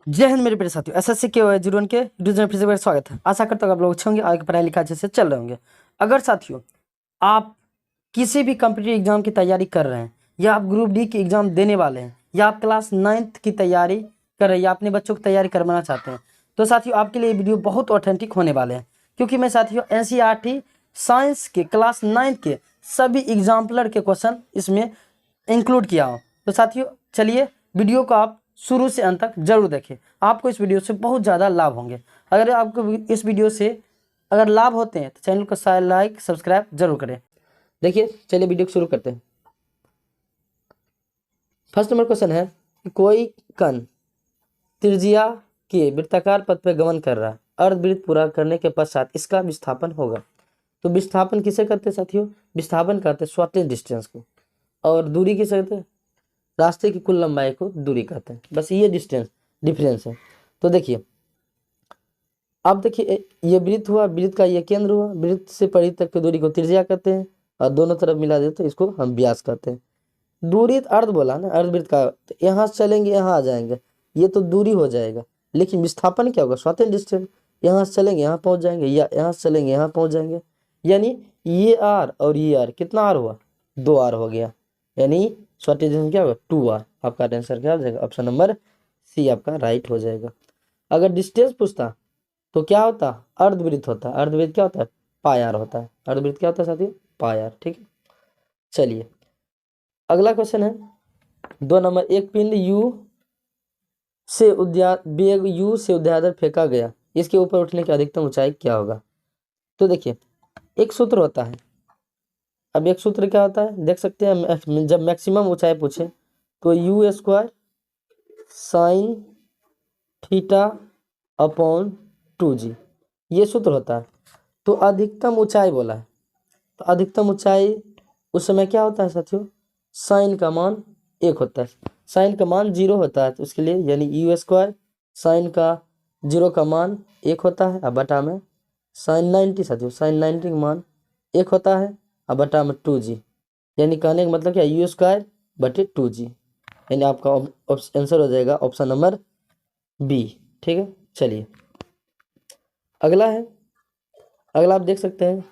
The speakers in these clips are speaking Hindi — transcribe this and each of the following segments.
जय हिंद मेरे प्रिय साथियों, एसएससी के जीवन के यूट्यूब चैनल फिर से स्वागत है। आशा करता हूँ आप लोग अच्छे होंगे, आगे पढ़ाई लिखाई अच्छे से चल रहे होंगे। अगर साथियों आप किसी भी कॉम्पिटिटिव एग्जाम की तैयारी कर रहे हैं, या आप ग्रुप डी की एग्जाम देने वाले हैं, या आप क्लास 9th की तैयारी कर रहे हैं, या अपने बच्चों की तैयारी करवाना चाहते हैं, तो साथियों आपके लिए वीडियो बहुत ऑथेंटिक होने वाले हैं। क्योंकि मैं साथियों एनसीईआरटी साइंस के क्लास 9th के सभी एग्जाम्पलर के क्वेश्चन इसमें इंक्लूड किया हूँ। तो साथियों चलिए वीडियो को आप शुरू से अंत तक जरूर देखें, आपको इस वीडियो से बहुत ज़्यादा लाभ होंगे। अगर आपको इस वीडियो से अगर लाभ होते हैं तो चैनल को लाइक सब्सक्राइब जरूर करें। देखिए चलिए वीडियो को शुरू करते हैं। फर्स्ट नंबर क्वेश्चन है कि कोई कण त्रिज्या के वृत्ताकार पथ पर गमन कर रहा है, अर्धवृत्त पूरा करने के पश्चात इसका विस्थापन होगा। तो विस्थापन किसे करते हैं साथियों? विस्थापन करते हैं शॉर्टेज डिस्टेंस को, और दूरी किसे कहते हैं? रास्ते की कुल लंबाई को दूरी कहते हैं। बस ये डिफरेंस है। तो देखिए अब देखिए ये वृत्त हुआ, वृत्त का ये केंद्र हुआ, वृत्त से परिधि तक की दूरी को त्रिज्या कहते हैं, और दोनों तरफ मिला देते तो इसको हम व्यास कहते हैं। दूरी अर्ध बोला ना, अर्धवृत्त का, तो यहाँ से चलेंगे यहाँ आ जाएंगे, ये तो दूरी हो जाएगा। लेकिन विस्थापन क्या होगा? Shortage distance. यहाँ से चलेंगे यहाँ पहुँच जाएंगे, या यहाँ से चलेंगे यहाँ पहुँच जाएंगे। यानी ये आर और ये आर, कितना आर हुआ? 2 आर हो गया। यानी शॉर्टेज डिस्टेंस क्या होगा? 2 आर। आपका आंसर क्या हो जाएगा? ऑप्शन नंबर सी आपका राइट हो जाएगा। अगर डिस्टेंस पूछता तो क्या होता? अर्धवृत्त होता। अर्धवृत्त क्या होता है? पाई होता है। अर्धवृत्त क्या होता है साथियों? पाई। ठीक है, चलिए अगला क्वेश्चन है 2 नंबर। एक पिंड वेग u से उद्याधर फेंका गया, इसके ऊपर उठने की अधिकतम ऊंचाई क्या होगा? तो देखिए एक सूत्र होता है। अब एक सूत्र क्या होता है देख सकते हैं, जब मैक्सिमम ऊंचाई पूछे तो u² sine theta upon 2g, ये सूत्र होता है। तो अधिकतम ऊंचाई बोला है, तो अधिकतम ऊंचाई उस समय क्या होता है साथियों? साइन का मान 1 होता है। साइन का मान 0 होता है, तो उसके लिए यानी u² साइन का 0 का मान 1 होता है, अब बटा में साइन 90 साथियों, साइन 90 का मान 1 होता है, अब बटा में 2g। यानी कहने का मतलब क्या? u² बटे 2g। यानी आपका आंसर हो जाएगा ऑप्शन नंबर बी। ठीक है, चलिए अगला है। अगला आप देख सकते हैं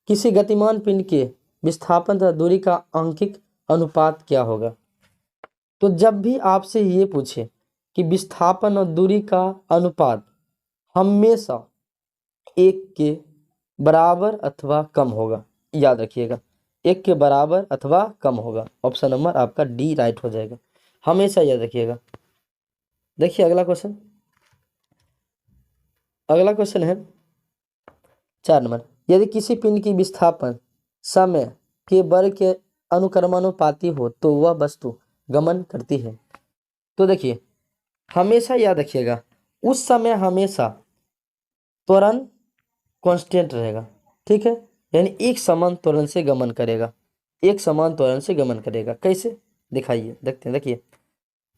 किसी गतिमान पिंड के विस्थापन तथा दूरी का आंशिक अनुपात क्या होगा? तो जब भी आपसे ये पूछे कि विस्थापन और दूरी का अनुपात हमेशा 1 के बराबर अथवा कम होगा, याद रखिएगा 1 के बराबर अथवा कम होगा। ऑप्शन नंबर आपका डी राइट हो जाएगा, हमेशा याद रखिएगा। देखिए अगला क्वेश्चन है 4 नंबर। यदि किसी पिंड की विस्थापन समय के वर्ग के अनुक्रमानुपाती हो तो वह वस्तु गमन करती है। तो देखिए हमेशा याद रखिएगा, उस समय हमेशा त्वरण कांस्टेंट रहेगा। ठीक है, यानी एक समान त्वरण से गमन करेगा, एक समान त्वरण से गमन करेगा। कैसे दिखाइए, देखते हैं। देखिए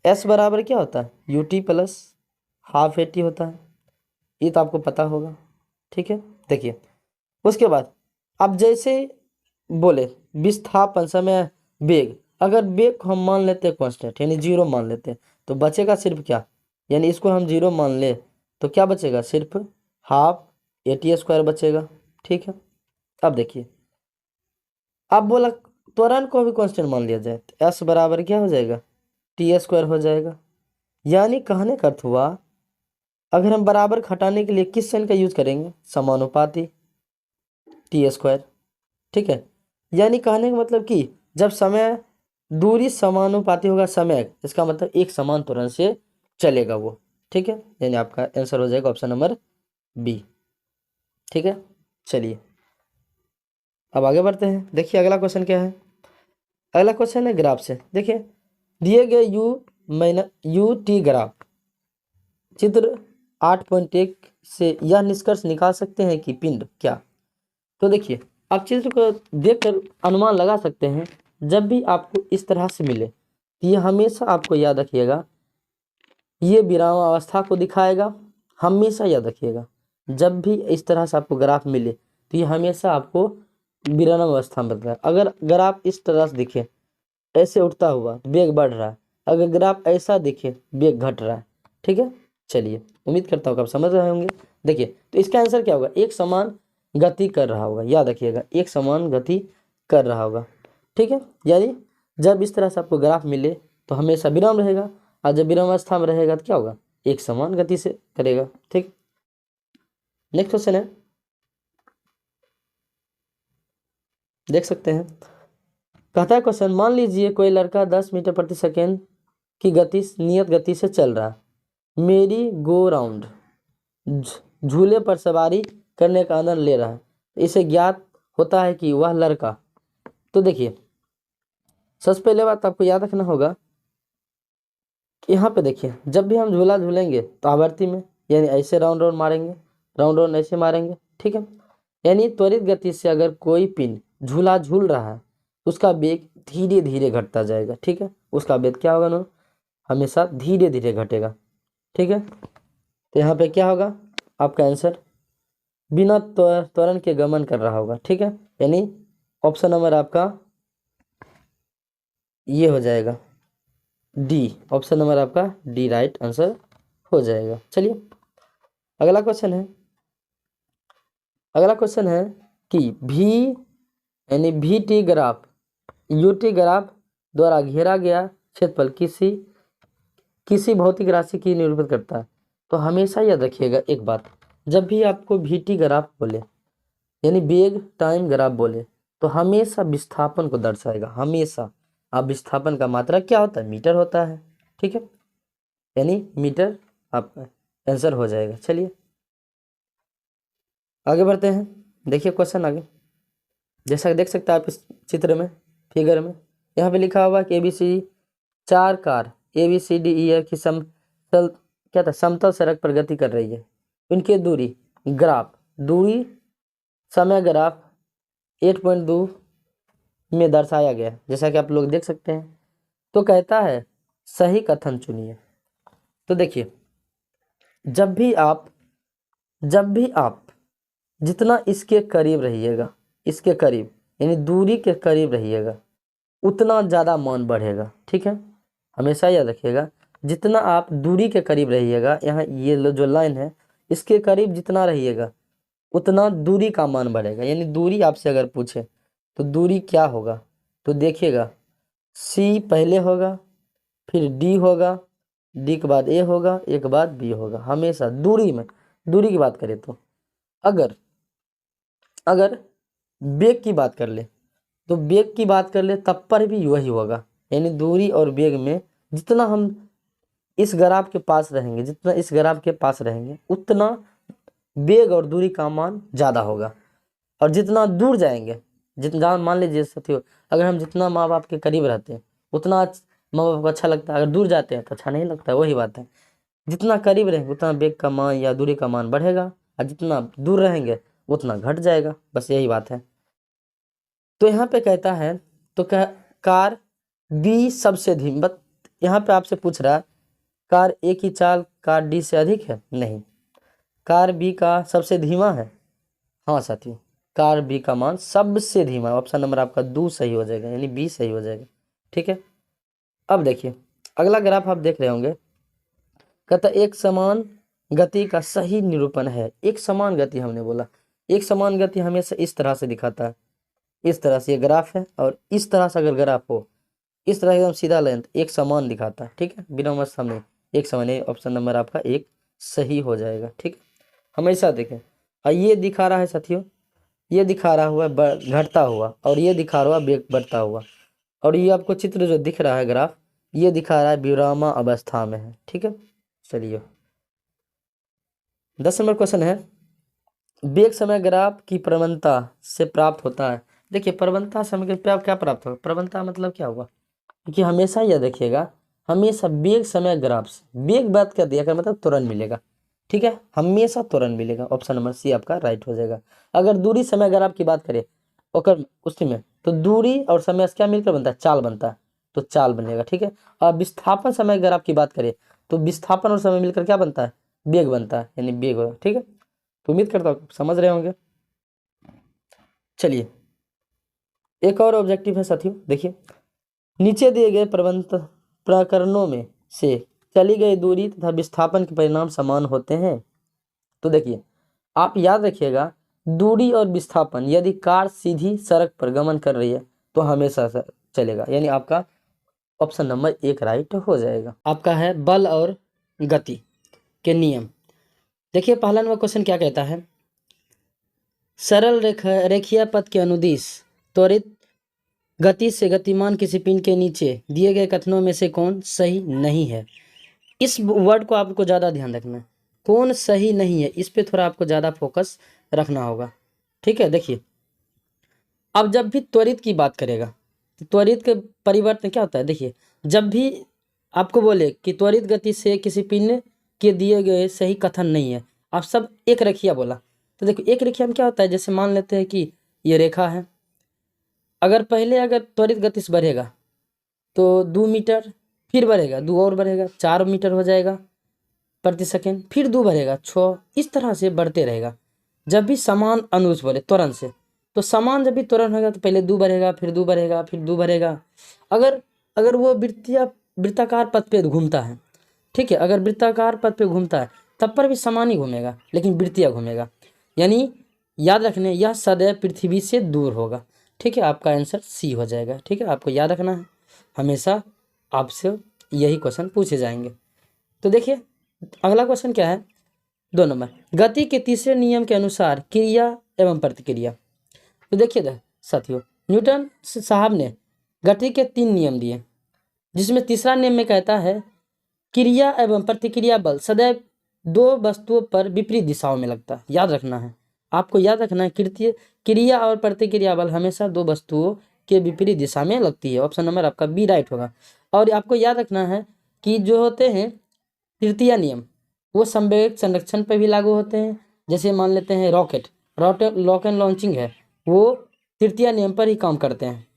s बराबर क्या होता है? ut प्लस हाफ at होता है, ये तो आपको पता होगा। ठीक है, देखिए उसके बाद अब जैसे बोले विस्थापन समय वेग, अगर वेग को हम मान लेते हैं कांस्टेंट यानी 0 मान लेते हैं, तो बचेगा सिर्फ क्या? यानी इसको हम 0 मान ले तो क्या बचेगा? सिर्फ हाफ at² बचेगा। ठीक है, अब देखिए अब बोला त्वरण को भी कांस्टेंट मान लिया जाए तो s बराबर क्या हो जाएगा? t² हो जाएगा। यानी कहने का अर्थ हुआ अगर हम बराबर घटाने के लिए किस साइन का यूज करेंगे? समानुपाती t²। ठीक है, यानी कहने का मतलब कि जब समय दूरी समानुपाती होगा समय, इसका मतलब एक समान त्वरण से चलेगा वो। ठीक है, यानी आपका आंसर हो जाएगा ऑप्शन नंबर बी। ठीक है, चलिए अब आगे बढ़ते हैं। देखिए अगला क्वेश्चन क्या है। अगला क्वेश्चन है ग्राफ से। देखिए दिए गए यू टी ग्राफ चित्र 8.1 से यह निष्कर्ष निकाल सकते हैं कि पिंड क्या? तो देखिए आप चित्र को देखकर अनुमान लगा सकते हैं। जब भी आपको इस तरह से मिले तो ये हमेशा आपको याद रखिएगा, ये विरामावस्था को दिखाएगा। हमेशा याद रखिएगा, जब भी इस तरह से आपको ग्राफ मिले तो ये हमेशा आपको विरामावस्था में बताएगा। अगर ग्राफ इस तरह से दिखे, ऐसे उठता हुआ वेग बढ़ रहा है, अगर ग्राफ ऐसा दिखे वेग घट रहा है, ठीक है। चलिए, उम्मीद करता हूँ आप समझ रहे होंगे। देखिए, तो इसका आंसर क्या होगा, एक समान गति कर रहा होगा, याद रखिएगा, एक समान गति कर रहा होगा, ठीक है। यानी जब इस तरह से आपको ग्राफ मिले तो हमेशा विराम रहेगा, और जब विराम अवस्था में रहेगा तो क्या होगा, एक समान गति से करेगा, ठीक। नेक्स्ट क्वेश्चन है, देख सकते हैं। कहता है क्वेश्चन, मान लीजिए कोई लड़का 10 मीटर प्रति सेकेंड की गति नियत गति से चल रहा है, मेरी गो राउंड झूले पर सवारी करने का आनंद ले रहा है, इसे ज्ञात होता है कि वह लड़का। तो देखिए, सबसे पहले बात आपको याद रखना होगा, यहाँ पे देखिए, जब भी हम झूला झूलेंगे तो आवर्ती में, यानी ऐसे राउंड राउंड मारेंगे, राउंड राउंड ऐसे मारेंगे, ठीक है। यानी त्वरित गति से अगर कोई पिन झूला झूल रहा है, उसका वेग धीरे धीरे घटता जाएगा, ठीक है। उसका वेग क्या होगा ना, हमेशा धीरे धीरे घटेगा, ठीक है। तो यहाँ पे क्या होगा, आपका आंसर बिना त्वरण के गमन कर रहा होगा, ठीक है। यानी ऑप्शन नंबर आपका ये हो जाएगा डी, ऑप्शन नंबर आपका डी राइट आंसर हो जाएगा। चलिए, अगला क्वेश्चन है, अगला क्वेश्चन है कि भी यानी भी टी ग्राफ यूटी ग्राफ द्वारा घेरा गया क्षेत्रफल किसी भौतिक राशि की निरूपित करता है। तो हमेशा याद रखिएगा एक बात, जब भी आपको भी टी ग्राफ बोले, यानी वेग टाइम ग्राफ बोले, तो हमेशा विस्थापन को दर्शाएगा, हमेशा। अब विस्थापन का मात्रा क्या होता है, मीटर होता है, ठीक है। यानी मीटर आपका आंसर हो जाएगा। चलिए, आगे बढ़ते हैं। देखिए क्वेश्चन आगे, जैसा देख सकते हैं आप इस चित्र में, फिगर में, यहाँ पे लिखा हुआ कि एबीसी 4 कार ABCDE की क्या था, समतल सड़क पर गति कर रही है, उनकी दूरी ग्राफ दूरी समय ग्राफ 8.2 में दर्शाया गया, जैसा कि आप लोग देख सकते हैं। तो कहता है सही कथन चुनिए। तो देखिए, जब भी आप जितना इसके करीब रहिएगा, इसके करीब यानी दूरी के करीब रहिएगा, उतना ज़्यादा मान बढ़ेगा, ठीक है। हमेशा याद रखिएगा, जितना आप दूरी के करीब रहिएगा, यहाँ ये जो लाइन है, इसके करीब जितना रहिएगा उतना दूरी का मान बढ़ेगा। यानी दूरी आपसे अगर पूछे तो दूरी क्या होगा, तो देखिएगा, C पहले होगा, फिर D होगा, D के बाद A होगा, A के बाद B होगा। हमेशा दूरी में, दूरी की बात करें तो अगर वेग की बात कर ले, तो वेग की बात कर ले तब पर भी वही होगा। यानी दूरी और वेग में जितना हम इस ग्राफ के पास रहेंगे, जितना इस ग्राफ के पास रहेंगे, उतना वेग और दूरी का मान ज़्यादा होगा। और जितना दूर जाएंगे, जितना मान लीजिए साथियों, अगर हम जितना माँ बाप के करीब रहते हैं उतना माँ बाप को अच्छा लगता है, अगर दूर जाते हैं तो अच्छा नहीं लगता है, वही बात है। जितना करीब रहेंगे उतना वेग का मान या दूरी का मान बढ़ेगा, और जितना दूर रहेंगे उतना घट जाएगा, बस यही बात है। तो यहाँ पे कहता है, तो कार बी सबसे धीमी, बट यहाँ पे आपसे पूछ रहा है कार ए की चाल कार डी से अधिक है, नहीं, कार बी का सबसे धीमा है, हाँ साथियों, कार बी का मान सबसे धीमा, ऑप्शन नंबर आपका दो सही हो जाएगा, यानी बी सही हो जाएगा, ठीक है। अब देखिए, अगला ग्राफ आप देख रहे होंगे, कहता एक समान गति का सही निरूपण है। एक समान गति हमने बोला, एक समान गति हमेशा इस तरह से दिखाता है, इस तरह से ये ग्राफ है, और इस तरह से अगर ग्राफ हो, इस तरह एकदम सीधा लेंथ एक समान दिखाता है, ठीक है, बिना मस्त में एक समान, ऑप्शन नंबर आपका एक सही हो जाएगा, ठीक है। हमेशा देखें, और ये दिखा रहा है साथियों, ये दिखा रहा हुआ घटता हुआ, और ये दिखा रहा हुआ वेग बढ़ता हुआ, और ये आपको चित्र जो दिख रहा है ग्राफ, ये दिखा रहा है विरामा अवस्था में है, ठीक है। चलिए, 10 नंबर क्वेश्चन है, वेग समय ग्राफ की प्रवणता से प्राप्त होता है। देखिए, प्रवणता समय के क्या प्राप्त होगा, प्रवणता मतलब क्या हुआ, क्योंकि हमेशा यह देखिएगा, हमेशा वेग समय ग्राफ से वेग बात कर दिया कर मतलब तुरंत मिलेगा, ठीक है, हमेशा तुरंत मिलेगा, ऑप्शन नंबर सी आपका राइट हो जाएगा। अगर दूरी समय ग्राफ की बात करें और उसी में, तो दूरी और समय क्या मिलकर बनता है, चाल बनता है, तो चाल बनेगा, ठीक है। और विस्थापन समय ग्राफ की बात करें तो विस्थापन और समय मिलकर क्या बनता है, वेग बनता है, यानी वेग होगा, ठीक है। तो उम्मीद करता हूँ समझ रहे होंगे। चलिए, एक और ऑब्जेक्टिव है साथियों, देखिए, नीचे दिए गए प्रबंध प्रकरणों में से चली गई दूरी तथा विस्थापन के परिणाम समान होते हैं। तो देखिए, आप याद रखिएगा, दूरी और विस्थापन, यदि कार सीधी सड़क पर गमन कर रही है तो हमेशा चलेगा, यानी आपका ऑप्शन नंबर 1 राइट हो जाएगा। आपका है बल और गति के नियम। देखिए, पहला नंबर क्वेश्चन क्या कहता है, सरल रेखीय पथ के अनुदिश त्वरित गति से गतिमान किसी पिंड के नीचे दिए गए कथनों में से कौन सही नहीं है। इस वर्ड को आपको ज़्यादा ध्यान रखना है, कौन सही नहीं है, इस पे थोड़ा आपको ज़्यादा फोकस रखना होगा। ठीक है, देखिए, अब जब भी त्वरित की बात करेगा तो त्वरित के परिवर्तन क्या होता है। देखिए, जब भी आपको बोले कि त्वरित गति से किसी पिंड के दिए गए सही कथन नहीं है, आप सब एक रेखिया बोला, तो देखो एक रेखिया में क्या होता है, जैसे मान लेते हैं कि ये रेखा है, अगर पहले अगर त्वरित गति से बढ़ेगा तो 2 मीटर, फिर बढ़ेगा 2 और बढ़ेगा 4 मीटर हो जाएगा प्रति सेकेंड, फिर 2 बढ़ेगा 6, इस तरह से बढ़ते रहेगा। जब भी समान अनुज बोले त्वरण से, तो समान जब भी त्वरण होगा तो पहले 2 बढ़ेगा, फिर 2 बढ़ेगा, फिर 2 बढ़ेगा। अगर वो वृत्ताकार पथ पे घूमता है, ठीक है, अगर वृत्ताकार पथ पे घूमता है तब पर भी समान ही घूमेगा, लेकिन वृत्तीय घूमेगा, यानी याद रखने यह सदैव पृथ्वी से दूर होगा। ठीक है, आपका आंसर सी हो जाएगा। ठीक है, आपको याद रखना है, हमेशा आपसे यही क्वेश्चन पूछे जाएंगे। तो देखिए, अगला क्वेश्चन क्या है, 2 नंबर, गति के तीसरे नियम के अनुसार क्रिया एवं प्रतिक्रिया। तो देखिए साथियों, न्यूटन साहब ने गति के 3 नियम दिए, जिसमें तीसरा नियम में कहता है क्रिया एवं प्रतिक्रिया बल सदैव 2 वस्तुओं पर विपरीत दिशाओं में लगता है। याद रखना है, आपको याद रखना है, क्रिया और प्रतिक्रिया बल हमेशा 2 वस्तुओं के विपरीत दिशा में लगती है। ऑप्शन नंबर आपका बी राइट होगा। और आपको याद रखना है कि जो होते हैं तृतीय नियम, वो संवेग संरक्षण पर भी लागू होते हैं। जैसे मान लेते हैं रॉकेट एंड लॉन्चिंग है, वो तृतीय नियम पर ही काम करते हैं।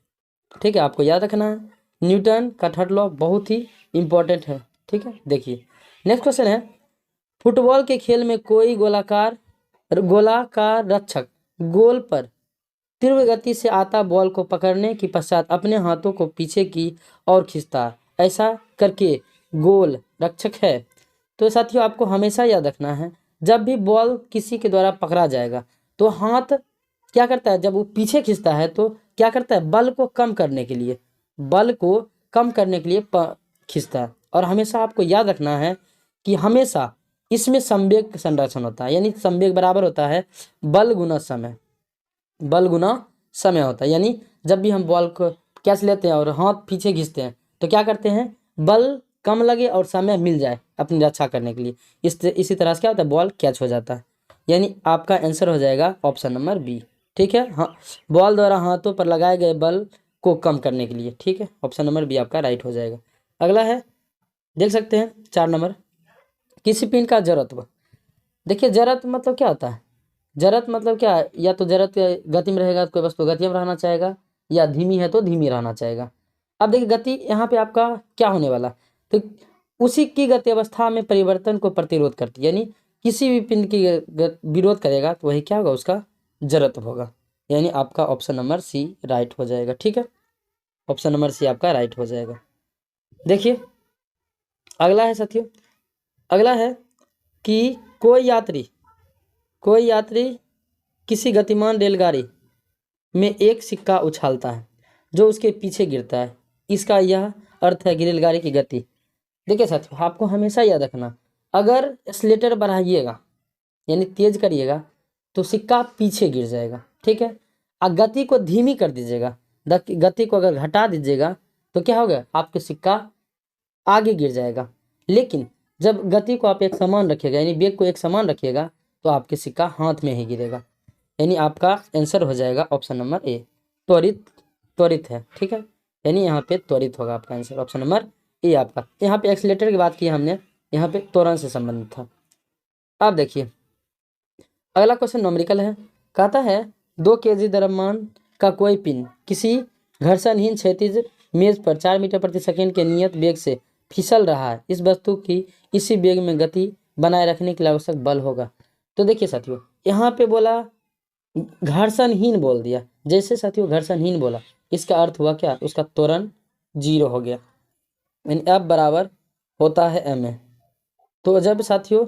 ठीक है, आपको याद रखना है, न्यूटन का थर्ड लॉ बहुत ही इंपॉर्टेंट है। ठीक है, देखिए नेक्स्ट क्वेश्चन है, फुटबॉल के खेल में कोई गोलाकार रक्षक गोल पर तीव्र गति से आता बॉल को पकड़ने के पश्चात अपने हाथों को पीछे की ओर खींचता है, ऐसा करके गोल रक्षक है। तो साथियों, आपको हमेशा याद रखना है, जब भी बॉल किसी के द्वारा पकड़ा जाएगा तो हाथ क्या करता है, जब वो पीछे खींचता है तो क्या करता है, बल को कम करने के लिए खींचता है। और हमेशा आपको याद रखना है कि हमेशा इसमें संवेग संरक्षण होता है, यानी संवेग बराबर होता है बल गुना समय होता है। यानी जब भी हम बॉल को कैच लेते हैं और हाथ पीछे खींचते हैं तो क्या करते हैं, बल कम लगे और समय मिल जाए अपनी रक्षा करने के लिए, इसी तरह से क्या होता है, बॉल कैच हो जाता है। यानी आपका आंसर हो जाएगा ऑप्शन नंबर बी। ठीक है, हाँ, बॉल द्वारा हाथों पर लगाए गए बल को कम करने के लिए। ठीक है, ऑप्शन नंबर बी आपका राइट हो जाएगा। अगला है, देख सकते हैं 4 नंबर, किसी पिंड का जड़त्व। देखिए, जड़त्व मतलब क्या होता है, जड़त्व मतलब क्या है, या तो जड़त्व गति में रहेगा तो कोई वस्तु गति में रहना चाहेगा, या धीमी है तो धीमी रहना चाहेगा। अब देखिए, गति यहाँ पे आपका क्या होने वाला, तो उसी की गति अवस्था में परिवर्तन को प्रतिरोध करती है, यानी किसी भी पिंड की विरोध करेगा तो वही क्या होगा, उसका जड़त्व होगा। यानी आपका ऑप्शन नंबर सी राइट हो जाएगा। ठीक है, ऑप्शन नंबर सी आपका राइट हो जाएगा। देखिए अगला है साथियों, अगला है कि कोई यात्री किसी गतिमान रेलगाड़ी में एक सिक्का उछालता है जो उसके पीछे गिरता है, इसका यह अर्थ है कि रेलगाड़ी की गति। देखिए साथियों, आपको हमेशा याद रखना, अगर एक्सीलरेटर बढ़ाइएगा यानी तेज करिएगा तो सिक्का पीछे गिर जाएगा। ठीक है, और गति को धीमी कर दीजिएगा, गति को अगर घटा दीजिएगा तो क्या होगा, आपके सिक्का आगे गिर जाएगा। लेकिन जब गति को आप एक समान रखिएगा, यानी वेग को एक समान रखिएगा, तो आपके सिक्का हाथ में ही गिरेगा। यानी आपका आंसर हो जाएगा ऑप्शन नंबर ए, त्वरित है। ठीक है, यानी यहाँ पे त्वरित होगा आपका आंसर, ऑप्शन नंबर ए आपका। यहाँ पे एक्सीलरेटर की बात की हमने, यहाँ पे त्वरण से संबंधित था। अब देखिए अगला क्वेश्चन न्यूमेरिकल है, कहता है 2 kg द्रव्यमान का कोई पिंड किसी घर्षणहीन क्षैतिज मेज पर 4 मीटर प्रति सेकंड के नियत वेग से फिसल रहा है, इस वस्तु की इसी वेग में गति बनाए रखने के लिए आवश्यक बल होगा। तो देखिए साथियों, यहाँ पे बोला घर्षणहीन बोल दिया, जैसे साथियों घर्षणहीन बोला इसका अर्थ हुआ क्या, उसका त्वरण 0 हो गया। यानी F बराबर होता है ma। तो जब साथियों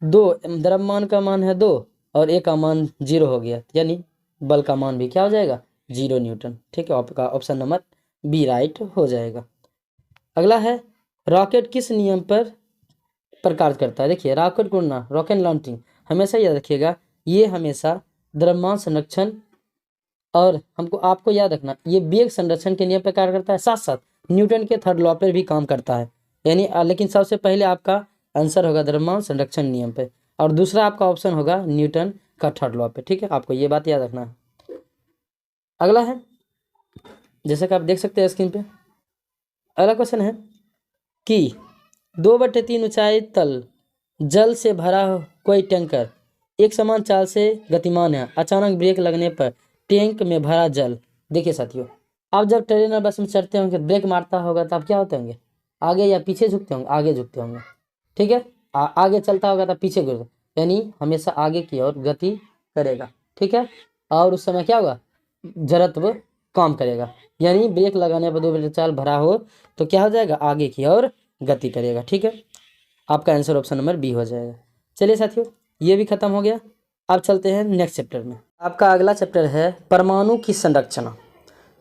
दो द्रव्यमान का मान है 2 और A का मान 0 हो गया, यानी बल का मान भी क्या हो जाएगा, 0 न्यूटन। ठीक है, आपका ऑप्शन नंबर बी राइट हो जाएगा। अगला है रॉकेट किस नियम पर प्रकार करता है। देखिए रॉकेट उड़ना, रॉकेट लॉन्चिंग, हमेशा याद रखिएगा ये हमेशा द्रव्यमान संरक्षण और आपको याद रखना ये वेग संरक्षण के नियम पर कार्य करता है, साथ साथ न्यूटन के थर्ड लॉ पर भी काम करता है। यानी लेकिन सबसे पहले आपका आंसर होगा द्रव्यमान संरक्षण नियम पे, और दूसरा आपका ऑप्शन होगा न्यूटन का थर्ड लॉ पे। ठीक है, आपको ये बात याद रखना है। अगला है, जैसे कि आप देख सकते हैं स्क्रीन पे, अगला क्वेश्चन है कि 2/3 ऊंचाई तल जल से भरा कोई टैंकर एक समान चाल से गतिमान है, अचानक ब्रेक लगने पर टैंक में भरा जल। देखिए साथियों, आप जब ट्रेन और बस में चढ़ते होंगे, ब्रेक मारता होगा तो आप क्या होते होंगे, आगे या पीछे झुकते होंगे, आगे झुकते होंगे। ठीक है, आगे चलता होगा तो पीछे गिर, यानी हमेशा आगे की ओर गति करेगा। ठीक है, और उस समय क्या होगा, जड़त्व काम करेगा, यानी ब्रेक लगाने पर 2/3 चाल भरा हो तो क्या हो जाएगा, आगे की ओर गति करेगा। ठीक है, आपका आंसर ऑप्शन नंबर बी हो जाएगा। चलिए साथियों, ये भी खत्म हो गया। अब चलते हैं नेक्स्ट चैप्टर में। आपका अगला चैप्टर है परमाणु की संरचना।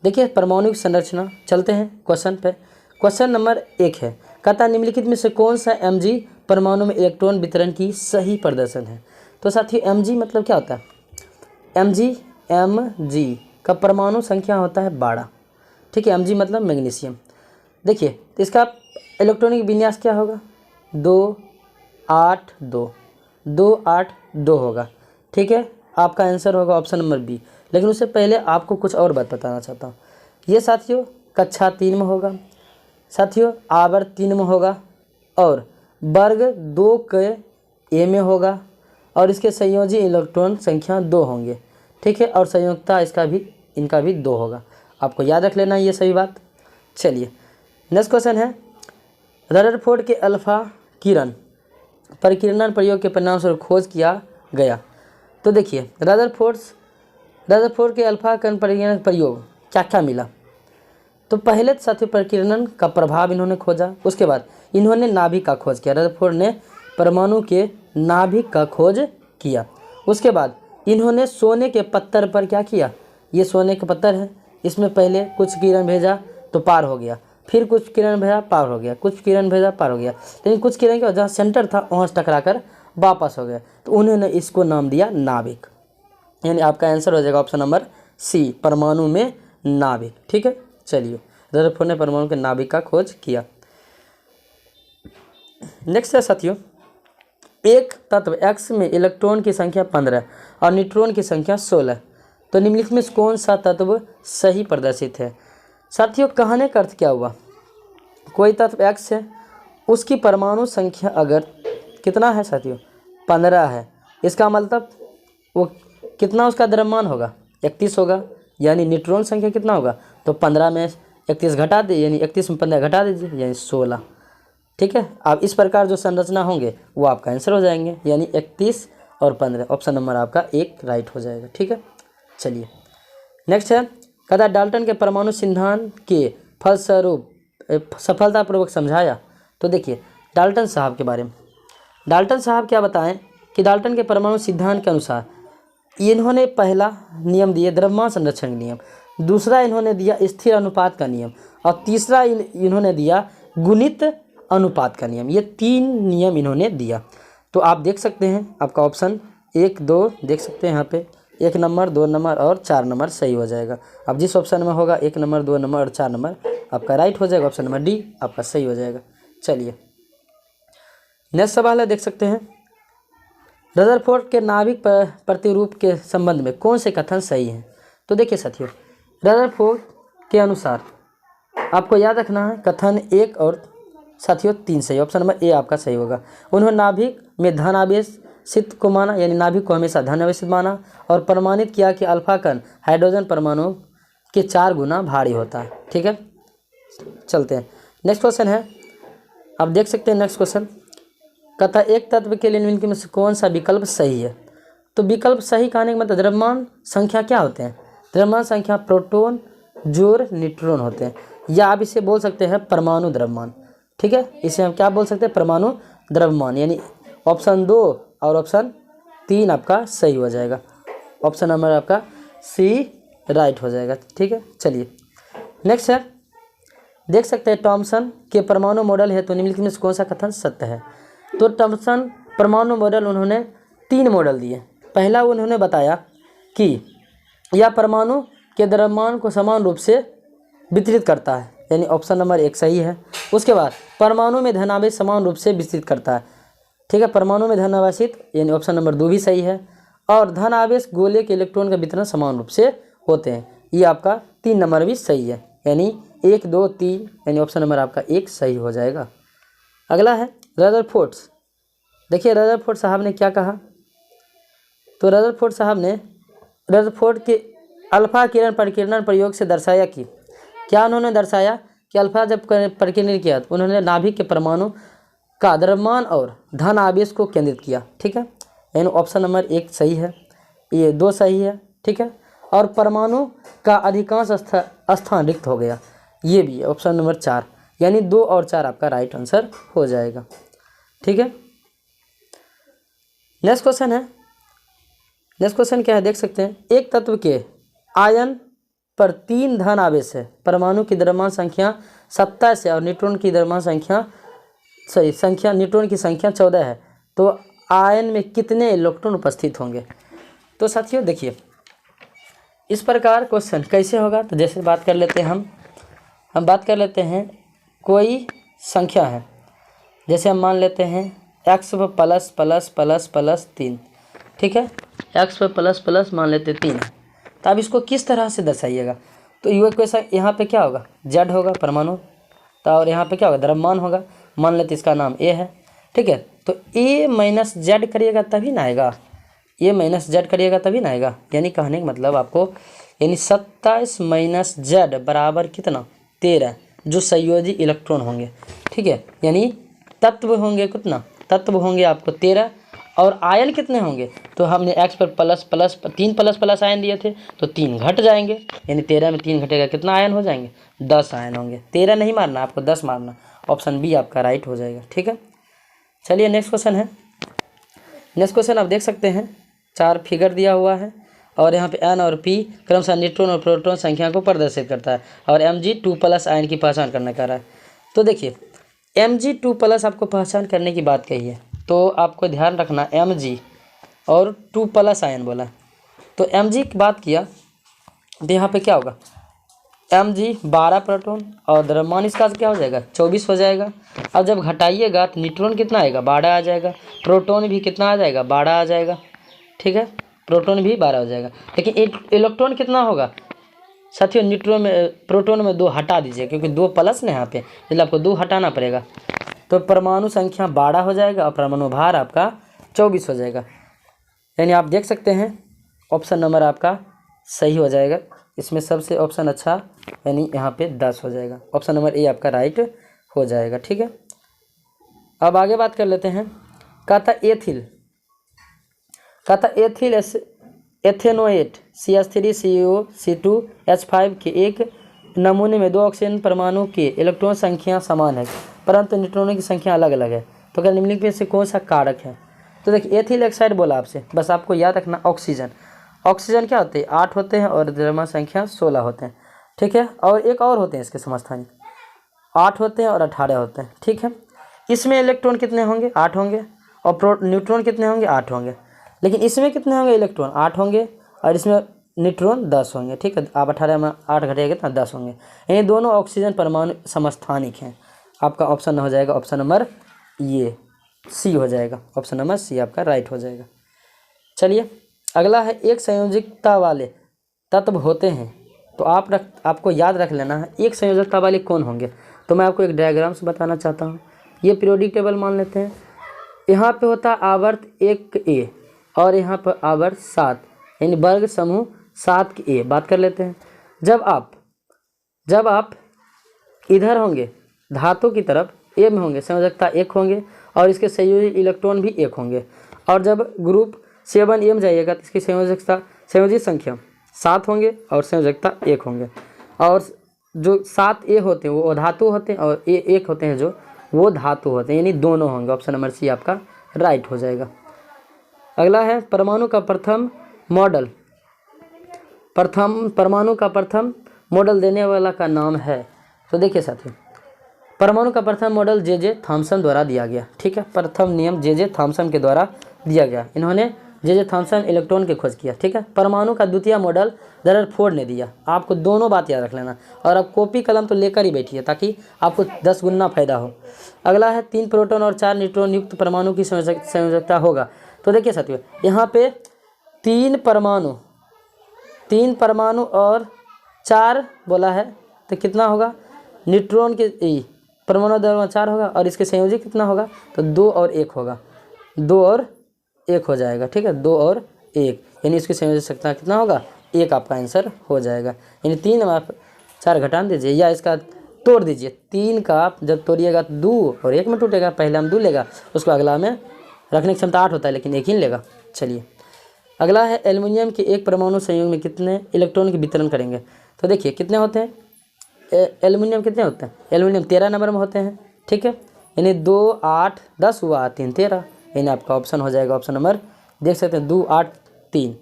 देखिए परमाणु की संरचना, चलते हैं क्वेश्चन पे। क्वेश्चन नंबर 1 है, कहता निम्नलिखित में से कौन सा mg परमाणु में इलेक्ट्रॉन वितरण की सही प्रदर्शन है। तो साथियों mg मतलब क्या होता है, mg का परमाणु संख्या होता है 12। ठीक है, mg मतलब मैग्नीशियम। देखिए तो इसका इलेक्ट्रॉनिक विन्यास क्या होगा, 2 8 2 2 8 2 होगा। ठीक है, आपका आंसर होगा ऑप्शन नंबर बी। लेकिन उससे पहले आपको कुछ और बात बताना चाहता हूँ। ये साथियों कक्षा 3 में होगा, साथियों आवर्त 3 में होगा, और वर्ग 2 के ए में होगा, और इसके संयोजी इलेक्ट्रॉन संख्या 2 होंगे। ठीक है, और संयोजकता इनका भी 2 होगा। आपको याद रख लेना ये सभी बात। चलिए नेक्स्ट क्वेश्चन है, रदरफोर्ड के अल्फा किरण परिकिरणन प्रयोग के परिणाम स्वरूप खोज किया गया। तो देखिए रदरफोर्ड के अल्फा किरण परिकिरणन प्रयोग क्या क्या मिला। तो पहले तो साथियों परिकिरणन का प्रभाव इन्होंने खोजा, उसके बाद इन्होंने नाभिक का खोज किया, रदरफोर्ड ने परमाणु के नाभिक का खोज किया। उसके बाद इन्होंने सोने के पत्थर पर क्या किया, ये सोने के पत्थर है, इसमें पहले कुछ किरण भेजा तो पार हो गया, फिर कुछ किरण भेजा पार हो गया, कुछ किरण भेजा पार हो गया, लेकिन कुछ किरण के जहाँ सेंटर था वहाँ से टकरा कर वापस हो गया, तो उन्होंने इसको नाम दिया नाभिक। यानी आपका आंसर हो जाएगा ऑप्शन नंबर सी, परमाणु में नाभिक। ठीक है, चलिए रदरफोर्ड ने परमाणु के नाभिक का खोज किया। नेक्स्ट है साथियों, एक तत्व X में इलेक्ट्रॉन की संख्या 15 और न्यूट्रॉन की संख्या 16, तो निम्नलिखित में कौन सा तत्व सही प्रदर्शित है। साथियों कहने का अर्थ क्या हुआ, कोई तत्व X है, उसकी परमाणु संख्या अगर कितना है साथियों, 15 है, इसका मतलब वो कितना उसका द्रव्यमान होगा, 31 होगा, यानी न्यूट्रॉन संख्या कितना होगा, तो 15 में 31 घटा दे, यानी 31 में 15 घटा दीजिए, यानी 16। ठीक है, आप इस प्रकार जो संरचना होंगे वो आपका आंसर हो जाएंगे, यानी 31 और 15, ऑप्शन नंबर आपका 1 राइट हो जाएगा। ठीक है, चलिए नेक्स्ट है, कहता डाल्टन के परमाणु सिद्धांत के फलस्वरूप सफलतापूर्वक समझाया। तो देखिए डाल्टन साहब के बारे में, डाल्टन साहब क्या बताएं कि डाल्टन के परमाणु सिद्धांत के अनुसार इन्होंने पहला नियम दिए द्रव्यमान संरक्षण नियम, दूसरा इन्होंने दिया स्थिर अनुपात का नियम, और तीसरा इन्होंने दिया गुणित अनुपात का नियम। ये 3 नियम इन्होंने दिया। तो आप देख सकते हैं आपका ऑप्शन 1 2 देख सकते हैं यहाँ पे, 1 नंबर 2 नंबर और 4 नंबर सही हो जाएगा। अब जिस ऑप्शन में होगा 1 नंबर 2 नंबर और 4 नंबर आपका राइट हो जाएगा, ऑप्शन नंबर डी आपका सही हो जाएगा। चलिए नेक्स्ट सवाल है, देख सकते हैं, रदरफोर्ड के नाभिक प्रतिरूप के संबंध में कौन से कथन सही हैं। तो देखिए साथियों रदरफोर्ड के अनुसार आपको याद रखना है कथन 1 और साथियों 3 सही, ऑप्शन नंबर ए आपका सही होगा। उन्होंने नाभिक में धन आवेशित को माना, यानी नाभिक को हमेशा धन आवेशित माना, और प्रमाणित किया कि अल्फा कण हाइड्रोजन परमाणु के 4 गुना भारी होता है। ठीक है, चलते हैं नेक्स्ट क्वेश्चन है, आप देख सकते हैं नेक्स्ट क्वेश्चन, कहता एक तत्व के लिए निम्नलिखित में से कौन सा विकल्प सही है। तो विकल्प सही कहने का मतलब द्रव्यमान संख्या क्या होते हैं, द्रव्यमान संख्या प्रोटॉन जोड़ न्यूट्रॉन होते हैं, या आप इसे बोल सकते हैं परमाणु द्रव्यमान। ठीक है, इसे हम क्या बोल सकते हैं, परमाणु द्रव्यमान। यानी ऑप्शन 2 और ऑप्शन 3 आपका सही हो जाएगा। ऑप्शन नंबर आपका सी राइट हो जाएगा। ठीक है, चलिए नेक्स्ट है, देख सकते हैं थॉमसन के परमाणु मॉडल है तो निम्नलिखित में से कौन सा कथन सत्य है। तो थॉमसन परमाणु मॉडल उन्होंने 3 मॉडल दिए। पहला उन्होंने बताया कि यह परमाणु के द्रव्यमान को समान रूप से वितरित करता है, यानी ऑप्शन नंबर 1 सही है। उसके बाद परमाणु में धनावेश समान रूप से वितरित करता है। ठीक है, परमाणु में धनावेशित यानी ऑप्शन नंबर 2 भी सही है। और धन आवेश गोले के इलेक्ट्रॉन का वितरण समान रूप से होते हैं, ये आपका 3 नंबर भी सही है। यानी 1 2 3 यानी ऑप्शन नंबर आपका 1 सही हो जाएगा। अगला है रदरफोर्ड। देखिए रदरफोर्ड साहब ने क्या कहा। तो रदरफोर्ड साहब ने रदरफोर्ड के अल्फा किरण परिकिरण प्रयोग से दर्शाया कि क्या उन्होंने दर्शाया कि अल्फा जब परिकिरण किया तो उन्होंने नाभिक के परमाणु का द्रव्यमान और धन आवेश को केंद्रित किया। ठीक है, यानी ऑप्शन नंबर 1 सही है, ये 2 सही है। ठीक है, और परमाणु का अधिकांश स्थान रिक्त हो गया, ये भी ऑप्शन नंबर 4, यानी 2 और 4 आपका राइट आंसर हो जाएगा। ठीक है, नेक्स्ट क्वेश्चन है, नेक्स्ट क्वेश्चन क्या है देख सकते हैं। एक तत्व के आयन पर 3 धन आवेश है, परमाणु की द्रव्यमान संख्या 27 है और न्यूट्रॉन की द्रव्यमान संख्या न्यूट्रॉन की संख्या 14 है, तो आयन में कितने इलेक्ट्रॉन उपस्थित होंगे। तो साथियों देखिए इस प्रकार क्वेश्चन कैसे होगा। तो जैसे बात कर लेते हैं हम बात कर लेते हैं कोई संख्या है, जैसे हम मान लेते हैं x पर प्लस प्लस प्लस प्लस 3। ठीक है, x पर प्लस प्लस मान लेते 3 है, तो अब इसको किस तरह से दर्शाइएगा। तो ये क्वेश्चन यहाँ पे क्या होगा, z होगा परमाणु, तो और यहाँ पे क्या होगा द्रव्यमान होगा, मान लेते इसका नाम a है। ठीक है, तो a माइनस जेड करिएगा तभी ना आएगा, a माइनस जेड करिएगा तभी ना आएगा। यानी कहने का मतलब आपको यानी 27 माइनस जेड बराबर कितना 13 जो संयोजी इलेक्ट्रॉन होंगे। ठीक है, यानी तत्व होंगे कितना, तत्व होंगे आपको 13 और आयन कितने होंगे। तो हमने x पर plus plus 3 plus plus ion दिए थे तो 3 घट जाएंगे, यानी 13 में 3 घटेगा कितना आयन हो जाएंगे 10 आयन होंगे। 13 नहीं मारना आपको 10 मारना, ऑप्शन बी आपका राइट हो जाएगा। ठीक है, चलिए नेक्स्ट क्वेश्चन है। नेक्स्ट क्वेश्चन आप देख सकते हैं 4 फिगर दिया हुआ है और यहाँ पे n और p क्रमशः न्यूट्रॉन और प्रोटॉन संख्या को प्रदर्शित करता है और Mg2+ आयन की पहचान करना कह रहा है। तो देखिए Mg2+ आपको पहचान करने की बात कही है, तो आपको ध्यान रखना Mg और 2+ आयन बोला, तो Mg की बात किया तो यहाँ पे क्या होगा Mg 12 प्रोटॉन और द्रव्यमान इसका क्या हो जाएगा 24 हो जाएगा। अब जब घटाइएगा तो न्यूट्रॉन कितना आएगा 12 आ जाएगा, प्रोटॉन भी कितना आ जाएगा 12 आ जाएगा। ठीक है, प्रोटॉन भी 12 हो जाएगा, लेकिन इलेक्ट्रॉन कितना होगा साथियों, न्यूट्रॉन में प्रोटॉन में 2 हटा दीजिए क्योंकि 2 प्लस ना यहाँ पे, इसलिए आपको 2 हटाना पड़ेगा। तो परमाणु संख्या 12 हो जाएगा और परमाणु भार आपका 24 हो जाएगा। यानी आप देख सकते हैं ऑप्शन नंबर आपका सही हो जाएगा, इसमें सबसे ऑप्शन अच्छा यानी यहाँ पे 10 हो जाएगा, ऑप्शन नंबर ए आपका राइट हो जाएगा। ठीक है, अब आगे बात कर लेते हैं। कहता एथिल एथेनोएट CH3COC2H5 के एक नमूने में 2 ऑक्सीजन परमाणु के इलेक्ट्रॉन संख्या समान है परंतु न्यूट्रॉनों की संख्या अलग अलग है, तो क्या निम्नलिखित में से कौन सा कारक है। तो देखिए एथिल ऑक्साइड बोला आपसे, बस आपको याद रखना ऑक्सीजन क्या होते हैं 8 होते हैं और द्रव्यमान संख्या 16 होते हैं। ठीक है, और एक और होते हैं इसके समस्थानिक 8 होते हैं और 18 होते हैं। ठीक है, इसमें इलेक्ट्रॉन कितने होंगे 8 होंगे और न्यूट्रॉन कितने होंगे 8 होंगे, लेकिन इसमें कितने होंगे इलेक्ट्रॉन 8 होंगे और इसमें न्यूट्रॉन 10 होंगे। ठीक है, आप 18 में 8 घटेगा कितना 10 होंगे, यानी दोनों ऑक्सीजन परमाणु समस्थानिक हैं। आपका ऑप्शन हो जाएगा ऑप्शन नंबर ये सी हो जाएगा, ऑप्शन नंबर सी आपका राइट हो जाएगा। चलिए अगला है एक संयोजकता वाले तत्व होते हैं, तो आपको याद रख लेना है एक संयोजकता वाले कौन होंगे। तो मैं आपको एक डायग्राम से बताना चाहता हूँ। ये पीरियोडिक टेबल मान लेते हैं, यहाँ पे होता आवर्त 1A और यहाँ पर आवर्त 7 यानी वर्ग समूह 7 के A। बात कर लेते हैं, जब आप इधर होंगे धातु की तरफ A में होंगे संयोजकता 1 होंगे और इसके संयोजी इलेक्ट्रॉन भी 1 होंगे, और जब ग्रुप 7A में जाइएगा तो इसकी संयोजी संख्या 7 होंगे और संयोजकता 1 होंगे, और जो 7A होते हैं वो अधातु होते हैं और A1 होते हैं जो वो धातु होते हैं, यानी दोनों होंगे। ऑप्शन नंबर सी आपका राइट हो जाएगा। अगला है परमाणु का प्रथम मॉडल देने वाला का नाम है। तो देखिए साथियों, परमाणु का प्रथम मॉडल जे थॉम्सन द्वारा दिया गया। ठीक है, प्रथम नियम जे थॉम्सन के द्वारा दिया गया। इन्होंने जे थॉम्सन इलेक्ट्रॉन की खोज किया। ठीक है, परमाणु का द्वितीय मॉडल रदरफोर्ड ने दिया। आपको दोनों बात याद रख लेना, और अब कॉपी कलम तो लेकर ही बैठिए ताकि आपको 10 गुना फायदा हो। अगला है 3 प्रोटॉन और 4 न्यूट्रॉन युक्त परमाणु की संयोजकता होगा। तो देखिए साथियों, यहाँ पे 3 परमाणु और 4 बोला है, तो कितना होगा? न्यूट्रॉन के परमाणु द्रव्यमान 4 होगा, और इसके संयोजी कितना होगा? तो 2 और 1 होगा, 2 और 1 हो जाएगा। ठीक है, 2 और 1, यानी इसकी संयोजकता कितना होगा? 1 आपका आंसर हो जाएगा। यानी 3 आप 4 घटा दीजिए या इसका तोड़ दीजिए। 3 का आप जब तोड़िएगा तो 2 और 1 में टूटेगा। पहले हम 2 लेगा, उसको अगला में रखने की क्षमता 8 होता है, लेकिन 1 ही लेगा। चलिए, अगला है एल्युमिनियम के एक परमाणु संयोग में कितने इलेक्ट्रॉन के वितरण करेंगे। तो देखिए कितने होते हैं एल्युमिनियम, कितने होते हैं? एल्युमिनियम 13 नंबर में होते हैं। ठीक है, यानी 2 8 10 हुआ, 3 13, यानी आपका ऑप्शन हो जाएगा ऑप्शन नंबर, देख सकते हैं 2 8 3,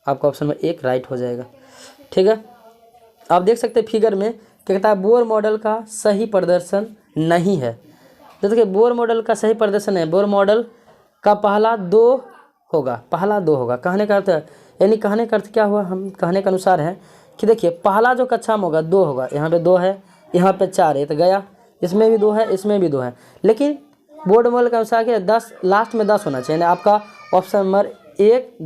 आपका ऑप्शन नंबर 1 राइट हो जाएगा। ठीक है, आप देख सकते हैं फिगर में क्या कहता है, बोर मॉडल का सही प्रदर्शन नहीं है। तो देखिए बोर मॉडल का सही प्रदर्शन है, बोर मॉडल का पहला 2 होगा, कहने का अर्थ है, यानी कहने का अर्थ क्या हुआ, हम कहने के अनुसार है कि देखिए पहला जो कक्षा में होगा 2 होगा, यहाँ पे 2 है, यहाँ पे 4 है, तो गया, इसमें भी 2 है, इसमें भी 2 है, लेकिन बोर्ड मॉडल के अनुसार क्या 10 लास्ट में 10 होना चाहिए। यानी आपका ऑप्शन नंबर 1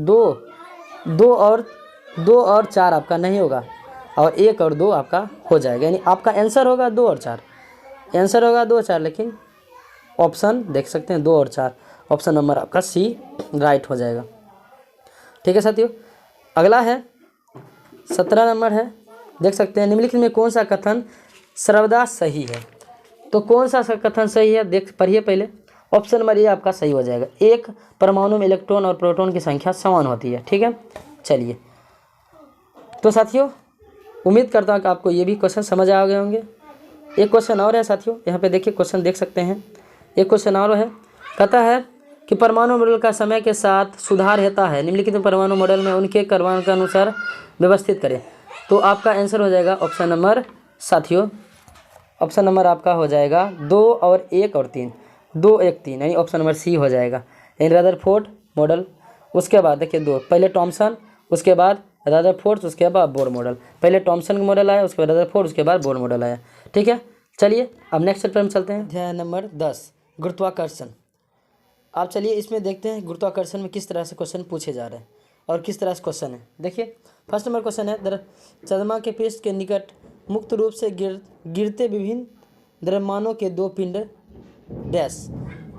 2 और 4 आपका नहीं होगा, और 1 और 2 आपका हो जाएगा। यानी आपका आंसर होगा 2 और 4, आंसर होगा 2 और 4, लेकिन ऑप्शन देख सकते हैं 2 और 4, ऑप्शन नंबर आपका सी राइट हो जाएगा। ठीक है साथियों, अगला है 17 नंबर है, देख सकते हैं निम्नलिखित में कौन सा कथन सर्वदा सही है। तो कौन सा कथन सही है, देख पढ़िए पहले। ऑप्शन नंबर ए आपका सही हो जाएगा, एक परमाणु में इलेक्ट्रॉन और प्रोटॉन की संख्या समान होती है। ठीक है, चलिए तो साथियों उम्मीद करता हूँ कि आपको ये भी क्वेश्चन समझ आ गए होंगे। एक क्वेश्चन और है साथियों, यहाँ पे देखिए क्वेश्चन देख सकते हैं, एक क्वेश्चन और है, कहता है कि परमाणु मॉडल का समय के साथ सुधार होता है, निम्नलिखित परमाणु मॉडल में उनके क्रमांक के अनुसार व्यवस्थित करें। तो आपका आंसर हो जाएगा ऑप्शन नंबर, साथियों ऑप्शन नंबर आपका हो जाएगा 2 और 1 और 3, 2 1 3, यानी ऑप्शन नंबर सी हो जाएगा। यानी रदरफोर्ड मॉडल, उसके बाद देखिए 2, पहले टॉमसन, उसके बाद रदरफोर्ड, उसके बाद बोर मॉडल। पहले टॉमसन का मॉडल आया, उसके बाद रदरफोर्ड, उसके बाद बोर मॉडल आया। ठीक है, चलिए अब नेक्स्ट चैप्टर में चलते हैं। अध्याय नंबर 10 गुरुत्वाकर्षण। आप चलिए इसमें देखते हैं गुरुत्वाकर्षण में किस तरह से क्वेश्चन पूछे जा रहे हैं और किस तरह से क्वेश्चन है। देखिए फर्स्ट नंबर क्वेश्चन है, चंद्रमा के पृष्ठ के निकट मुक्त रूप से गिरते विभिन्न द्रव्यमानों के 2 पिंड डैश।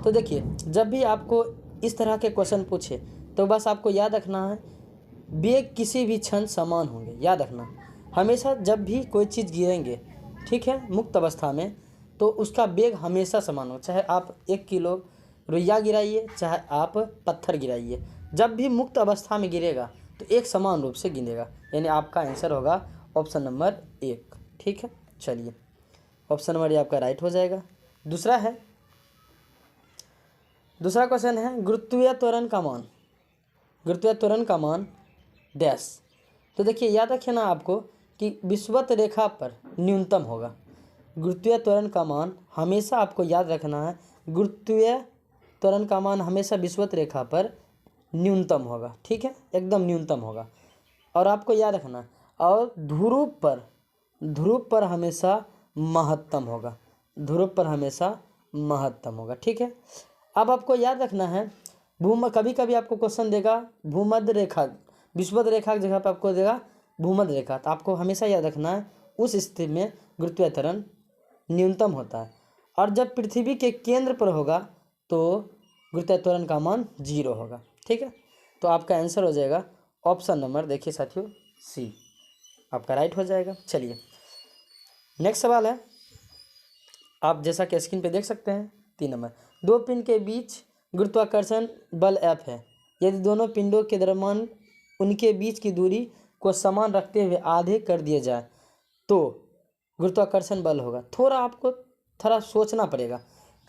तो देखिए जब भी आपको इस तरह के क्वेश्चन पूछे तो बस आपको याद रखना है वेग किसी भी क्षण समान होंगे। याद रखना हमेशा जब भी कोई चीज़ गिरेंगे, ठीक है, मुक्त अवस्था में, तो उसका वेग हमेशा समान हो। चाहे आप 1 किलो रुइया गिराइए, चाहे आप पत्थर गिराइए, जब भी मुक्त अवस्था में गिरेगा तो एक समान रूप से गिरेगा। यानी आपका आंसर होगा ऑप्शन नंबर 1। ठीक है, चलिए ऑप्शन नंबर ये आपका राइट हो जाएगा। दूसरा क्वेश्चन है गुरुत्वीय त्वरण का मान डैश। तो देखिए याद रखिए ना आपको कि विषुवत रेखा पर न्यूनतम होगा। गुरुत्वीय त्वरण का मान हमेशा आपको याद रखना है, गुरुत्वीय त्वरण का मान हमेशा विषुवत रेखा पर न्यूनतम होगा। ठीक है, एकदम न्यूनतम होगा। और आपको याद रखना, और ध्रुव पर हमेशा महत्तम होगा, ठीक है, अब आपको याद रखना है कभी कभी आपको क्वेश्चन देगा भूमध्य रेखा, विषुवत रेखा की जगह पर आपको देगा भूमध्य रेखा, तो आपको हमेशा याद रखना है उस स्थिति में गुरुत्वीय त्वरण न्यूनतम होता है। और जब पृथ्वी के केंद्र पर होगा तो गुरुत्वीय त्वरण का मान 0 होगा। ठीक है, तो आपका आंसर हो जाएगा ऑप्शन नंबर, देखिए साथियों, सी आपका राइट हो जाएगा। चलिए नेक्स्ट सवाल है, आप जैसा कि स्क्रीन पे देख सकते हैं 3 नंबर, 2 पिंड के बीच गुरुत्वाकर्षण बल F है, यदि दोनों पिंडों के दरम्यान उनके बीच की दूरी को समान रखते हुए आधे कर दिए जाए तो गुरुत्वाकर्षण बल होगा। थोड़ा आपको सोचना पड़ेगा,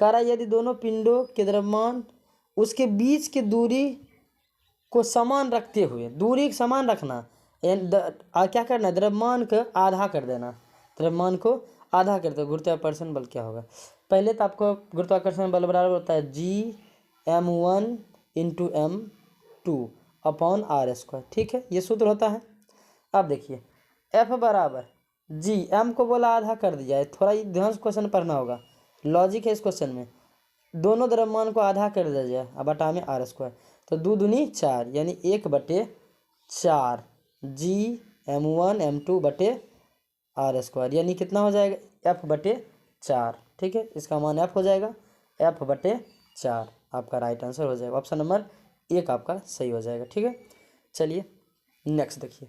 कह रहा है यदि दोनों पिंडों के द्रव्यमान उसके बीच की दूरी को समान रखते हुए, दूरी समान रखना, क्या करना है, द्रव्यमान को आधा कर देना, द्रव्यमान को आधा कर दो। गुरुत्वाकर्षण बल क्या होगा? पहले तो आपको गुरुत्वाकर्षण बल बराबर होता है G(m1 × m2 अपॉन r²। ठीक है, ये सूत्र होता है। अब देखिए F बराबर G, m को बोला आधा कर दिया है, थोड़ा ध्यान से क्वेश्चन पढ़ना होगा, लॉजिक है इस क्वेश्चन में। दोनों द्रव्यमान को आधा कर दिया जाए, अब बटा में r², तो 2 दूनी 4 यानी 1/4 G(m1 m2 r², यानी कितना हो जाएगा F/4। ठीक है, इसका मान F हो जाएगा, F/4 आपका राइट आंसर हो जाएगा। ऑप्शन नंबर 1 आपका सही हो जाएगा। ठीक है, चलिए नेक्स्ट देखिए।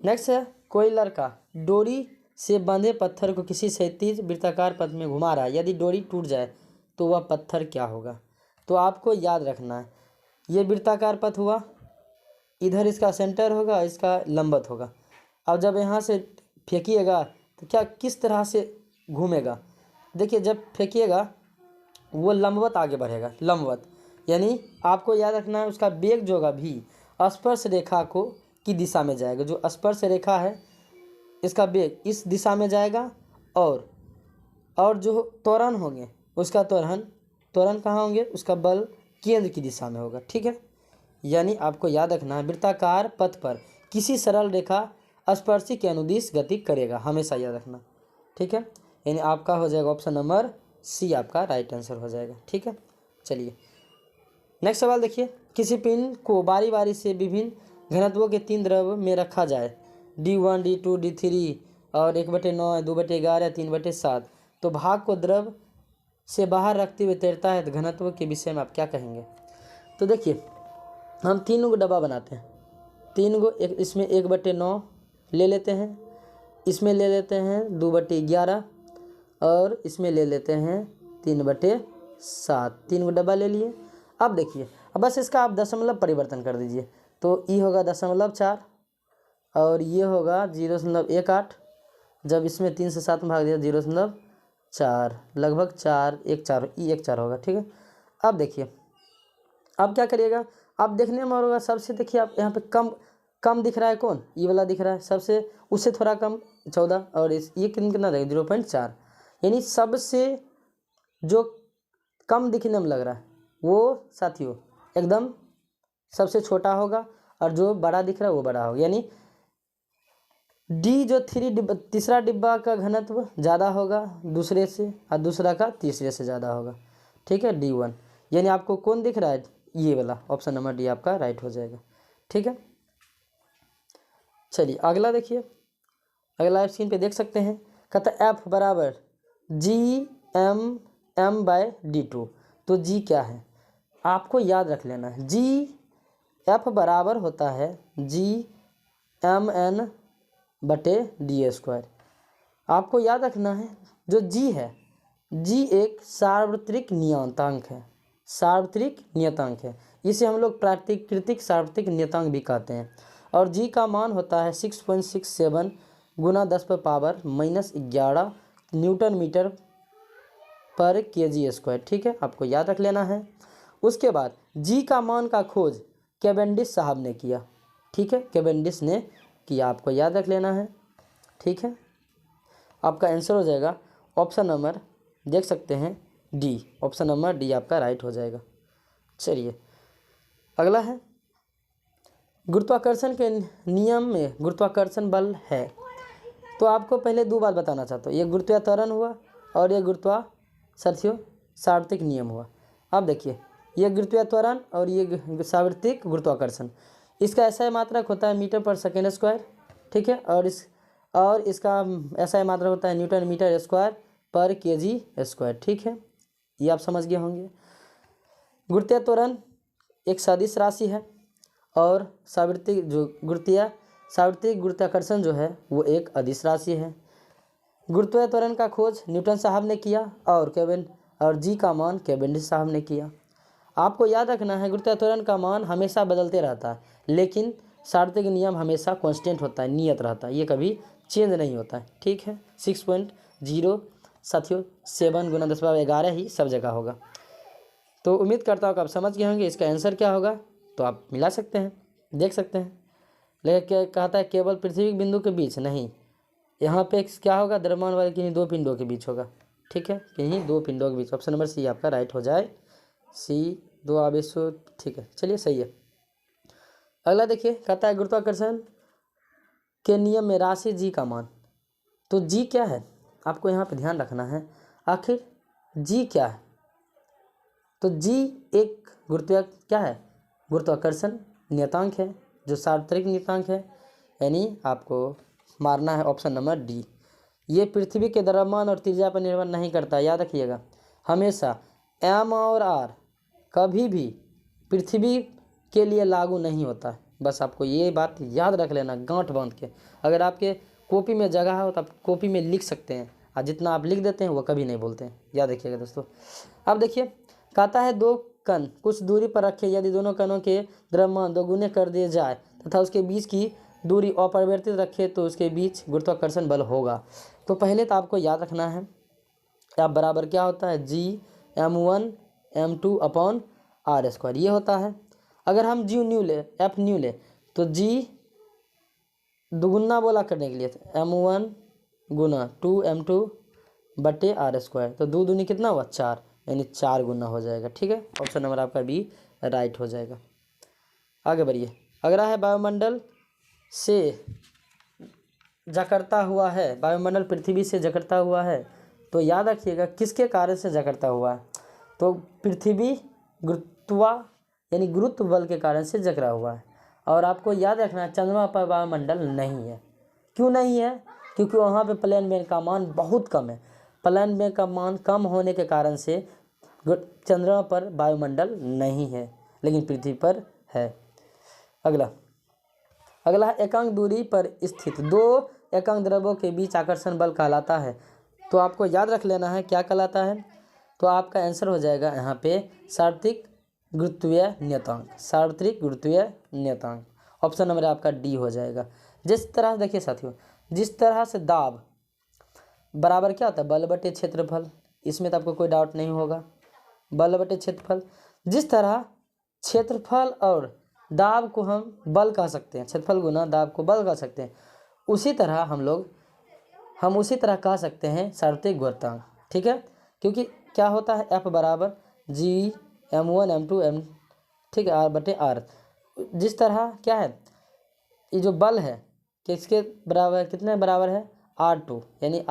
नेक्स्ट है, कोई लड़का डोरी से बंधे पत्थर को किसी क्षैतिज वृत्ताकार पथ में घुमा रहा है, यदि डोरी टूट जाए तो वह पत्थर क्या होगा? तो आपको याद रखना है, ये वृत्ताकार पथ हुआ, इधर इसका सेंटर होगा, इसका लंबवत होगा। अब जब यहाँ से फेंकिएगा तो क्या किस तरह से घूमेगा? देखिए जब फेंकिएगा वो लंबवत आगे बढ़ेगा, लंबवत, यानी आपको याद रखना है उसका वेग जो होगा भी स्पर्श रेखा को की दिशा में जाएगा। जो स्पर्श रेखा है इसका वेग इस दिशा में जाएगा, और जो त्वरण होंगे उसका त्वरण कहाँ होंगे? उसका बल केंद्र की दिशा में होगा। ठीक है, यानी आपको याद रखना है वृत्ताकार पथ पर किसी सरल रेखा स्पर्शी के अनुदिश गति करेगा, हमेशा याद रखना। ठीक है, यानी आपका हो जाएगा ऑप्शन नंबर सी आपका राइट आंसर हो जाएगा। ठीक है, चलिए नेक्स्ट सवाल देखिए। किसी पिंड को बारी बारी से विभिन्न घनत्वों के 3 द्रव में रखा जाए, D1 D2 D3 और 1/9 2/11 3/7, तो भाग को द्रव से बाहर रखते हुए तैरता है, तो घनत्व के विषय में आप क्या कहेंगे? तो देखिए हम 3 को डब्बा बनाते हैं, 3 को, एक इसमें 1/9 ले लेते हैं, इसमें ले लेते हैं 2/11 और इसमें ले लेते हैं 3/7, 3 को डब्बा ले लिए। अब देखिए, अब बस इसका आप दशमलव परिवर्तन कर दीजिए, तो ई होगा 0.4 और ये होगा 0.18, जब इसमें 3 से 7 में भाग दिया 0.4, लगभग 4 1 4 ई 1 4 होगा। ठीक है, अब देखिए अब क्या करिएगा, आप देखने में होगा सबसे, देखिए आप यहाँ पे कम दिख रहा है, कौन? ये वाला दिख रहा है सबसे, उससे थोड़ा कम 14, और इस ये कितना देगा 0.4, यानी सबसे जो कम दिखने में लग रहा है वो साथियों एकदम सबसे छोटा होगा, और जो बड़ा दिख रहा है वो बड़ा होगा, यानी डी जो तीसरा डिब्बा का घनत्व ज़्यादा होगा दूसरे से, और दूसरा का तीसरे से ज़्यादा होगा। ठीक है, D1, यानी आपको कौन दिख रहा है? ये वाला, ऑप्शन नंबर डी आपका राइट हो जाएगा। ठीक है, चलिए अगला देखिए, अगला स्क्रीन पे देख सकते हैं, कहता F बराबर G(m)(m/d2, तो G क्या है आपको याद रख लेना है। F बराबर होता है G(m)n/d²। आपको याद रखना है जो G है, G एक सार्वत्रिक नियतांक है, सार्वत्रिक नियतांक है, इसे हम लोग प्राकृतिक सार्वत्रिक नियतांक भी कहते हैं, और G का मान होता है 6.67 × 10⁻⁻11 न्यूटन मीटर पर kg²। ठीक है, आपको याद रख लेना है। उसके बाद G का मान का खोज कैवेंडिश साहब ने किया। ठीक है, कैवेंडिश ने किया, आपको याद रख लेना है। ठीक है, आपका आंसर हो जाएगा ऑप्शन नंबर, देख सकते हैं डी, ऑप्शन नंबर डी आपका राइट हो जाएगा। चलिए अगला है, गुरुत्वाकर्षण के नियम में गुरुत्वाकर्षण बल है, तो आपको पहले 2 बात बताना चाहता हूँ, ये गुरुत्वीय त्वरण हुआ और ये साथियों सार्वत्रिक नियम हुआ। अब देखिए ये गुरुत्वीय त्वरण और ये सार्वत्रिक गुरुत्वाकर्षण, इसका SI मात्रक होता है मीटर/सेकंड²। ठीक है, और इसका SI मात्रक होता है न्यूटन मीटर² पर kg²। ठीक है, ये आप समझ गए होंगे। गुरुत्वीय त्वरण एक सदिश राशि है, और सार्वत्रिक गुरुत्वाकर्षण जो है वो एक अदिश राशि है। गुरुत्वीय त्वरण का खोज न्यूटन साहब ने किया, और G का मान कैवेंडिश साहब ने किया। आपको याद रखना है गुरुत्वीय त्वरण का मान हमेशा बदलते रहता है, लेकिन सार्वत्रिक नियम हमेशा कांस्टेंट होता है, नियत रहता है, ये कभी चेंज नहीं होता है। ठीक है, 6.0 साथियों 7 × 10⁻11 ही सब जगह होगा। तो उम्मीद करता हूँ कि आप समझ गए होंगे इसका आंसर क्या होगा। तो आप मिला सकते हैं, देख सकते हैं। लेकिन क्या कहता है केवल पृथ्वी बिंदु के बीच, नहीं, यहाँ पे क्या होगा, द्रव्यमान वाले किन्हीं दो पिंडों के बीच होगा। ठीक है, किन्हीं दो पिंडों के बीच। ऑप्शन नंबर सी आपका राइट हो जाए। सी, दो आवेशों, ठीक है, चलिए सही है। अगला देखिए, कहता है गुरुत्वाकर्षण के नियम में राशि जी का मान। तो जी क्या है आपको यहाँ पे ध्यान रखना है, आखिर जी क्या है। तो जी एक क्या है, गुरुत्वाकर्षण नियतांक है, जो सार्वत्रिक नियतांक है, यानी आपको मारना है ऑप्शन नंबर डी। ये पृथ्वी के द्रव्यमान और त्रिज्या पर निर्भर नहीं करता, याद रखिएगा। हमेशा एम और आर कभी भी पृथ्वी के लिए लागू नहीं होता है। बस आपको ये बात याद रख लेना गांठ बांध के। अगर आपके कॉपी में जगह हो तो आप कॉपी में लिख सकते हैं, और जितना आप लिख देते हैं वो कभी नहीं बोलते हैं, याद रखिएगा दोस्तों। अब देखिए, कहता है दो कण कुछ दूरी पर रखे, यदि दोनों कणों के द्रव्यमान दोगुने कर दिए जाए तथा उसके बीच की दूरी अपरिवर्तित रखे तो उसके बीच गुरुत्वाकर्षण बल होगा। तो पहले तो आपको याद रखना है अब बराबर क्या होता है, जी m1 m2 upon are square, ये होता है। अगर हम जी न्यू ले, एफ न्यू ले, तो जी दुगुना बोला करने के लिए m1 × 2m2 बटे आर स्क्वायर, तो दो दूनी कितना हुआ 4, यानी 4 गुना हो जाएगा। ठीक है, ऑप्शन नंबर आपका बी राइट हो जाएगा। आगे बढ़िए, अगला है वायुमंडल से जकड़ता हुआ है, वायुमंडल पृथ्वी से जकड़ता हुआ है। तो याद रखिएगा किसके कारण से जकड़ता हुआ है, तो पृथ्वी यानी गुरुत्व बल के कारण से जकड़ा हुआ है। और आपको याद रखना है चंद्रमा पर वायुमंडल नहीं है। क्यों नहीं है, क्योंकि वहाँ पे प्लेन वेग का मान बहुत कम है। प्लेन वेग का मान कम होने के कारण से चंद्रमा पर वायुमंडल नहीं है, लेकिन पृथ्वी पर है। अगला एकांक दूरी पर स्थित दो एकांक द्रव्यों के बीच आकर्षण बल कहलाता है। तो आपको याद रख लेना है क्या कहलाता है। तो आपका आंसर हो जाएगा यहाँ पे सार्वत्रिक गुरुत्वीय नियतांक, सार्वत्रिक गुरुत्वीय नियतांक। ऑप्शन नंबर आपका डी हो जाएगा। जिस तरह देखिए साथियों, जिस तरह से दाब बराबर क्या होता है, बल बटे क्षेत्रफल, इसमें तो आपको कोई डाउट नहीं होगा, बल बटे क्षेत्रफल। जिस तरह क्षेत्रफल और दाब को हम बल कह सकते हैं, क्षेत्रफल गुना दाब को बल कह सकते हैं, उसी तरह हम उसी तरह कह सकते हैं सार्वत्रिक गुरुत्वांक। ठीक है, क्योंकि क्या होता है F बराबर जी m1 m2 m, ठीक है, आर बटे आर। जिस तरह क्या है, ये जो बल है किसके बराबर, कितने बराबर है, R2, यानी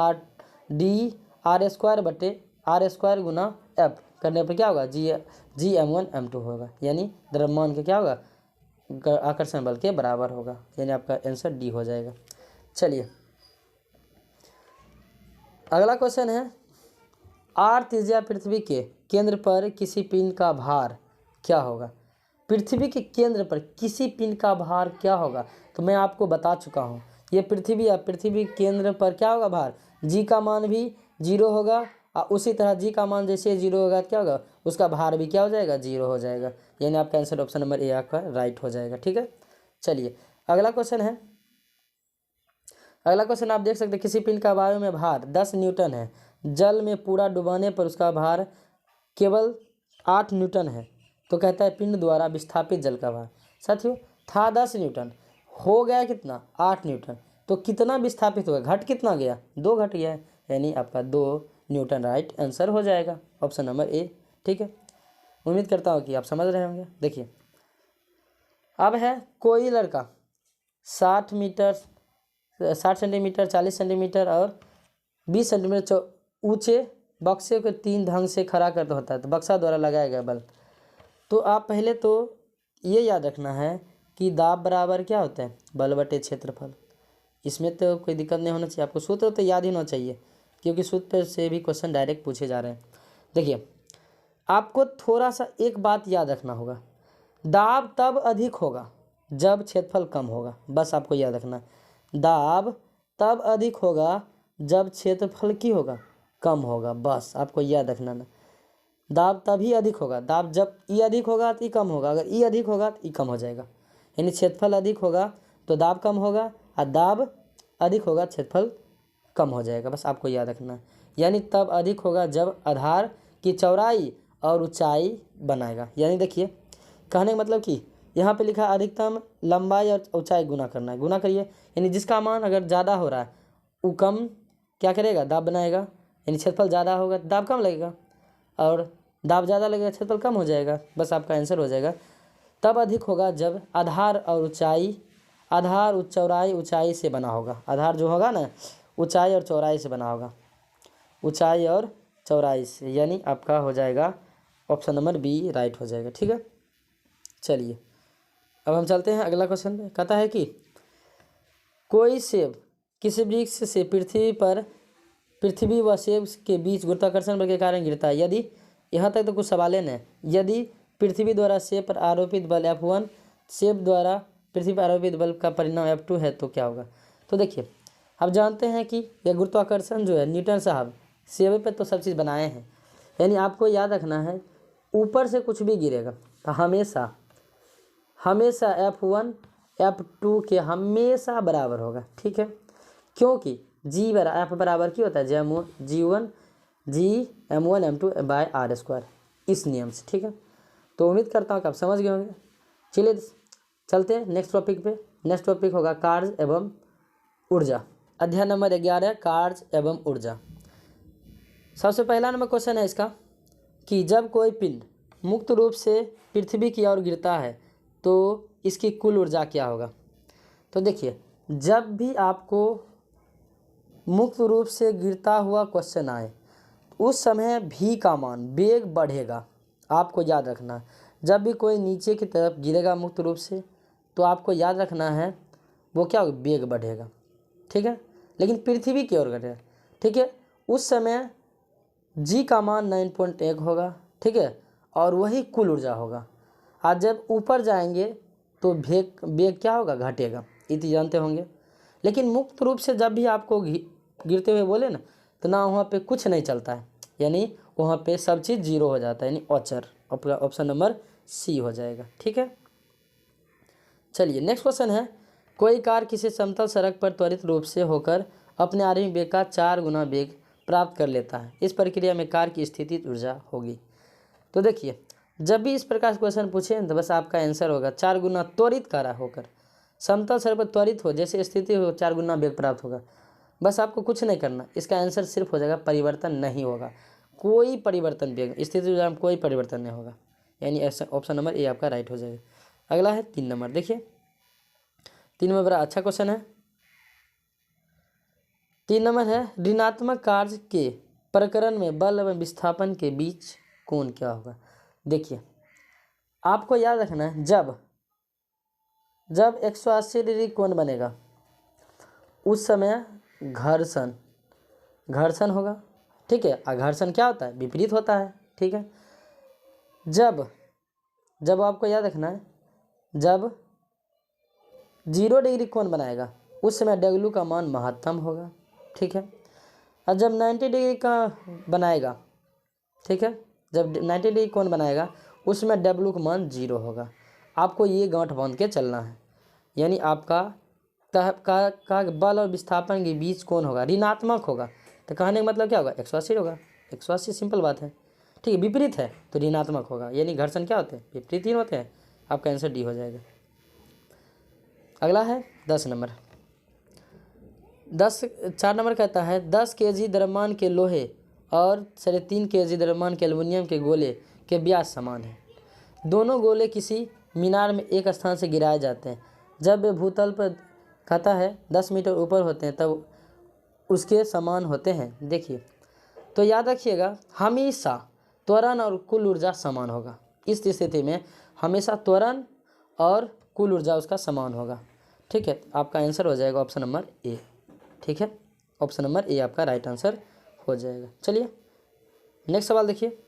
D आर स्क्वायर बटे आर स्क्वायर गुना F करने पर क्या होगा, जी m1 m2 होगा, यानी द्रव्यमान के क्या होगा, आकर्षण बल के बराबर होगा, यानी आपका आंसर डी हो जाएगा। चलिए अगला क्वेश्चन है, आर त्रिज्या पृथ्वी के केंद्र पर किसी पिंड का भार क्या होगा। पृथ्वी के केंद्र पर किसी पिंड का भार क्या होगा, तो मैं आपको बता चुका हूँ, ये पृथ्वी केंद्र पर क्या होगा भार, जी का मान भी 0 होगा, और उसी तरह जी का मान जैसे 0 होगा क्या होगा, उसका भार भी क्या हो जाएगा, 0 हो जाएगा, यानी आपका आंसर ऑप्शन नंबर ए आपका राइट हो जाएगा। ठीक है, चलिए अगला क्वेश्चन है। अगला क्वेश्चन आप देख सकते हैं, किसी पिंड का वायु में भार 10 न्यूटन है, जल में पूरा डुबाने पर उसका भार केवल 8 न्यूटन है। तो कहता है पिंड द्वारा विस्थापित जल का भार। साथियों था 10 न्यूटन, हो गया कितना 8 न्यूटन, तो कितना विस्थापित हुआ, घट कितना गया, 2 घट गया है, यानी आपका 2 न्यूटन राइट आंसर हो जाएगा, ऑप्शन नंबर ए। ठीक है, उम्मीद करता हूँ कि आप समझ रहे होंगे। देखिए अब है, कोई लड़का 60 सेंटीमीटर 40 सेंटीमीटर और 20 सेंटीमीटर ऊंचे बक्से को 3 ढंग से खड़ा करता होता है, तो बक्सा द्वारा लगाया गया बल। तो आप पहले तो ये याद रखना है कि दाब बराबर क्या होता है, बल बटे क्षेत्रफल। इसमें तो कोई दिक्कत नहीं होना चाहिए, आपको सूत्र तो याद ही होना चाहिए, क्योंकि सूत्र से भी क्वेश्चन डायरेक्ट पूछे जा रहे हैं। देखिए आपको थोड़ा सा एक बात याद रखना होगा, दाब तब अधिक होगा जब क्षेत्रफल कम होगा, बस आपको याद रखना, दाब तब अधिक होगा जब क्षेत्रफल की होगा कम होगा, बस आपको याद रखना ना। दाब तभी अधिक होगा, दाब जब ई अधिक होगा तो ई कम होगा, अगर ई अधिक होगा तो ई कम हो जाएगा, यानी क्षेत्रफल अधिक होगा तो दाब कम होगा, और दाब अधिक होगा क्षेत्रफल कम हो जाएगा, बस आपको याद रखना है। यानी तब अधिक होगा जब आधार की चौड़ाई और ऊंचाई बनाएगा। यानी देखिए कहने का मतलब कि यहाँ पे लिखा अधिकतम लंबाई और ऊंचाई गुना करना है, गुना करिए। यानी जिसका मान अगर ज़्यादा हो रहा है वो कम क्या करेगा, दाब बनाएगा। यानी क्षेत्रफल ज़्यादा होगा दाब कम लगेगा, और दाब ज़्यादा लगेगा क्षेत्रफल कम हो जाएगा। बस आपका आंसर हो जाएगा। तब अधिक होगा जब आधार और ऊंचाई, आधार चौड़ाई ऊंचाई से बना होगा। आधार जो होगा ना ऊंचाई और चौड़ाई से बना होगा, ऊंचाई और चौड़ाई से। यानी आपका हो जाएगा ऑप्शन नंबर बी राइट हो जाएगा। ठीक है, चलिए अब हम चलते हैं अगला क्वेश्चन पे। कहता है कि कोई सेब किसी वृक्ष से पृथ्वी व सेब के बीच गुरुत्वाकर्षण बल के कारण गिरता है। यदि, यहाँ तक तो कुछ सवाल है, यदि पृथ्वी द्वारा सेब पर आरोपित बल F1 सेब द्वारा पृथ्वी पर आरोपित बल का परिणाम F2 है तो क्या होगा। तो देखिए अब जानते हैं कि यह गुरुत्वाकर्षण जो है न्यूटन साहब सेब पे तो सब चीज़ बनाए हैं। यानी आपको याद रखना है ऊपर से कुछ भी गिरेगा तो हमेशा F1 F2 के हमेशा बराबर होगा। ठीक है, क्योंकि F बराबर क्या होता है G1 M2 bye R square, इस नियम से। ठीक है, तो उम्मीद करता हूँ कि आप समझ गए होंगे। चलिए चलते हैं नेक्स्ट टॉपिक पे। नेक्स्ट टॉपिक होगा कार्य एवं ऊर्जा, अध्याय नंबर 11 कार्य एवं ऊर्जा। सबसे पहला नंबर क्वेश्चन है इसका कि जब कोई पिंड मुक्त रूप से पृथ्वी की ओर गिरता है तो इसकी कुल ऊर्जा क्या होगा। तो देखिए जब भी आपको मुक्त रूप से गिरता हुआ क्वेश्चन आए उस समय भी का मान वेग बढ़ेगा। आपको याद रखना है जब भी कोई नीचे की तरफ गिरेगा मुक्त रूप से तो आपको याद रखना है वो क्या होगा, वेग बढ़ेगा। ठीक है, लेकिन पृथ्वी की ओर गिरेगा, ठीक है, उस समय जी का मान 9.1 होगा। ठीक है, और वही कुल ऊर्जा होगा। आज जब ऊपर जाएंगे तो वेग क्या होगा, घटेगा, इतनी जानते होंगे। लेकिन मुक्त रूप से जब भी आपको गिरते हुए बोले ना तो ना वहाँ पे कुछ नहीं चलता है, यानी वहाँ पे सब चीज़ जीरो हो जाता है, यानी अचर। ऑप्शन नंबर सी हो जाएगा। ठीक है, चलिए नेक्स्ट क्वेश्चन है कोई कार किसी समतल सड़क पर त्वरित रूप से होकर अपने आरंभिक वेग का 4 गुना वेग प्राप्त कर लेता है। इस प्रक्रिया में कार की स्थितिज ऊर्जा होगी। तो देखिए जब भी इस प्रकार से क्वेश्चन पूछे तो बस आपका आंसर होगा 4 गुना त्वरित कार होकर समतल सड़क पर त्वरित हो, जैसे स्थिति हो 4 गुना वेग प्राप्त होगा। बस आपको कुछ नहीं करना, इसका आंसर सिर्फ हो जाएगा परिवर्तन नहीं होगा, कोई परिवर्तन वेग स्थिति ऊर्जा में कोई परिवर्तन नहीं होगा। यानी ऑप्शन नंबर ए आपका राइट हो जाएगा। अगला है 3 नंबर। देखिए 3 नंबर बड़ा अच्छा क्वेश्चन है। 3 नंबर है ऋणात्मक कार्य के प्रकरण में बल एवं विस्थापन के बीच कोण क्या होगा। देखिए आपको याद रखना है जब 180 डिग्री कोण बनेगा उस समय घर्षण होगा। ठीक है, और घर्षण क्या होता है, विपरीत होता है। ठीक है, जब आपको याद रखना है जब 0 डिग्री कोण बनाएगा उस समय डब्ल्यू का मान महत्तम होगा। ठीक है, और जब 90 डिग्री का बनाएगा, ठीक है, जब 90 डिग्री कोण बनाएगा उसमें डब्ल्यू का मान 0 होगा। आपको ये गांठ बांध के चलना है। यानी आपका का बल और विस्थापन के बीच कोण होगा ऋणात्मक होगा। तो कहने का मतलब क्या होगा, 180 होगा। 180 सिंपल बात है। ठीक है, विपरीत है तो ऋणात्मक होगा। यानी घर्षण क्या होते हैं, विपरीत ही होते हैं। आपका आंसर डी हो जाएगा। अगला है 10 नंबर। 4 नंबर कहता है 10 kg द्रव्यमान के लोहे और 3.5 kg द्रव्यमान के एल्युमिनियम के गोले के व्यास समान है। दोनों गोले किसी मीनार में एक स्थान से गिराए जाते हैं। जब वे भूतल पर कहता है 10 मीटर ऊपर होते हैं तब उसके समान होते हैं। देखिए तो याद रखिएगा हमेशा त्वरण और कुल ऊर्जा समान होगा। इस स्थिति में हमेशा त्वरण और कुल ऊर्जा उसका समान होगा। ठीक है, आपका आंसर हो जाएगा ऑप्शन नंबर ए। ठीक है, ऑप्शन नंबर ए आपका राइट आंसर हो जाएगा। चलिए नेक्स्ट सवाल देखिए।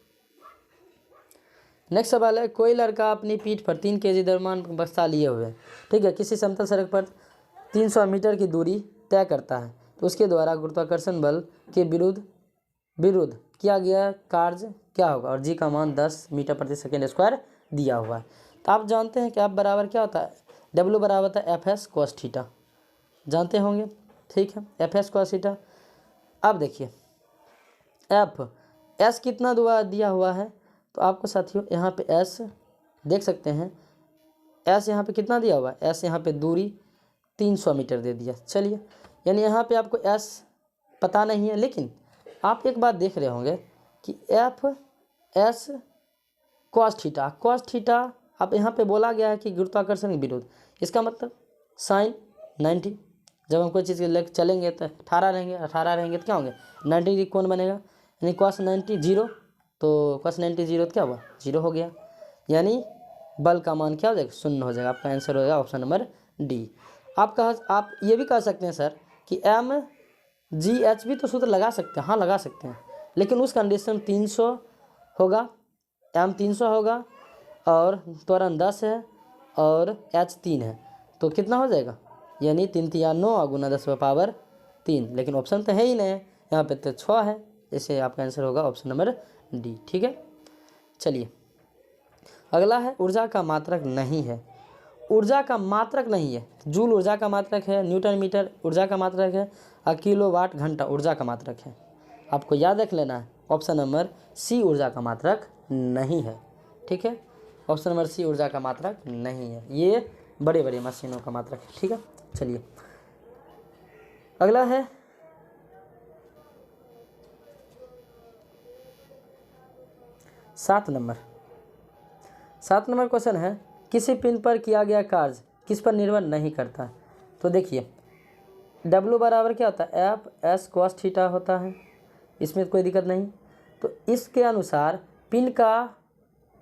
नेक्स्ट सवाल है कोई लड़का अपनी पीठ पर 3 kg द्रव्यमान बस्ता लिए हुए, ठीक है, किसी समतल सड़क पर 300 मीटर की दूरी तय करता है तो उसके द्वारा गुरुत्वाकर्षण बल के विरुद्ध किया गया कार्य क्या होगा। और जी का मान 10 मीटर प्रति सेकेंड स्क्वायर दिया हुआ है। तो आप जानते हैं कि आप बराबर क्या होता है, डब्ल्यू बराबर होता है FS cos थीटा, जानते होंगे। ठीक है, FS cos थीटा। अब देखिए एफ, एस कितना दिया हुआ है, तो आपको साथियों यहाँ पे एस देख सकते हैं, एस यहाँ पे कितना दिया हुआ है, एस यहाँ पे दूरी 300 मीटर दे दिया। चलिए, यानी यहाँ पे आपको एस पता नहीं है, लेकिन आप एक बात देख रहे होंगे कि एफ एस कॉस थीटा अब यहाँ पे बोला गया है कि गुरुत्वाकर्षण के विरुद्ध, इसका मतलब साइन 90। जब हम कोई चीज़ लेकर चलेंगे तो 18 रहेंगे तो क्या होंगे 90 डिग्री कौन बनेगा, यानी कॉस 90 जीरो, तो कॉस 90 जीरो तो क्या हुआ, जीरो हो गया, यानी बल का मान क्या हो जाएगा, शून्य हो जाएगा। आपका आंसर हो जाएगा ऑप्शन नंबर डी। आप ये भी कह सकते हैं सर कि एम जी एच भी तो सूत्र लगा सकते हैं, हाँ लगा सकते हैं, लेकिन उस कंडीशन 300 होगा, एम 300 होगा और त्वरण 10 है और एच 3 है, तो कितना हो जाएगा, यानी 3 3 9 और गुना 10⁻3, लेकिन ऑप्शन तो है ही नहीं, यहाँ पे तो 6 है, इसे आपका आंसर होगा ऑप्शन नंबर डी। ठीक है, चलिए अगला है ऊर्जा का मात्रक नहीं है। ऊर्जा का मात्रक नहीं है, जूल ऊर्जा का मात्रक है, न्यूटन मीटर ऊर्जा का मात्रक है और किलोवाट घंटा ऊर्जा का मात्रक है। आपको याद रख लेना है ऑप्शन नंबर सी ऊर्जा का मात्रक नहीं है। ठीक है, ऑप्शन नंबर सी ऊर्जा का मात्रक नहीं है, ये बड़े बड़े मशीनों का मात्रक है। ठीक है, चलिए अगला है 7 नंबर क्वेश्चन है, किसी पिंड पर किया गया कार्य किस पर निर्भर नहीं करता। तो देखिए W बराबर क्या होता है, एफ एस कॉस थीटा होता है, इसमें कोई दिक्कत नहीं। तो इसके अनुसार पिंड का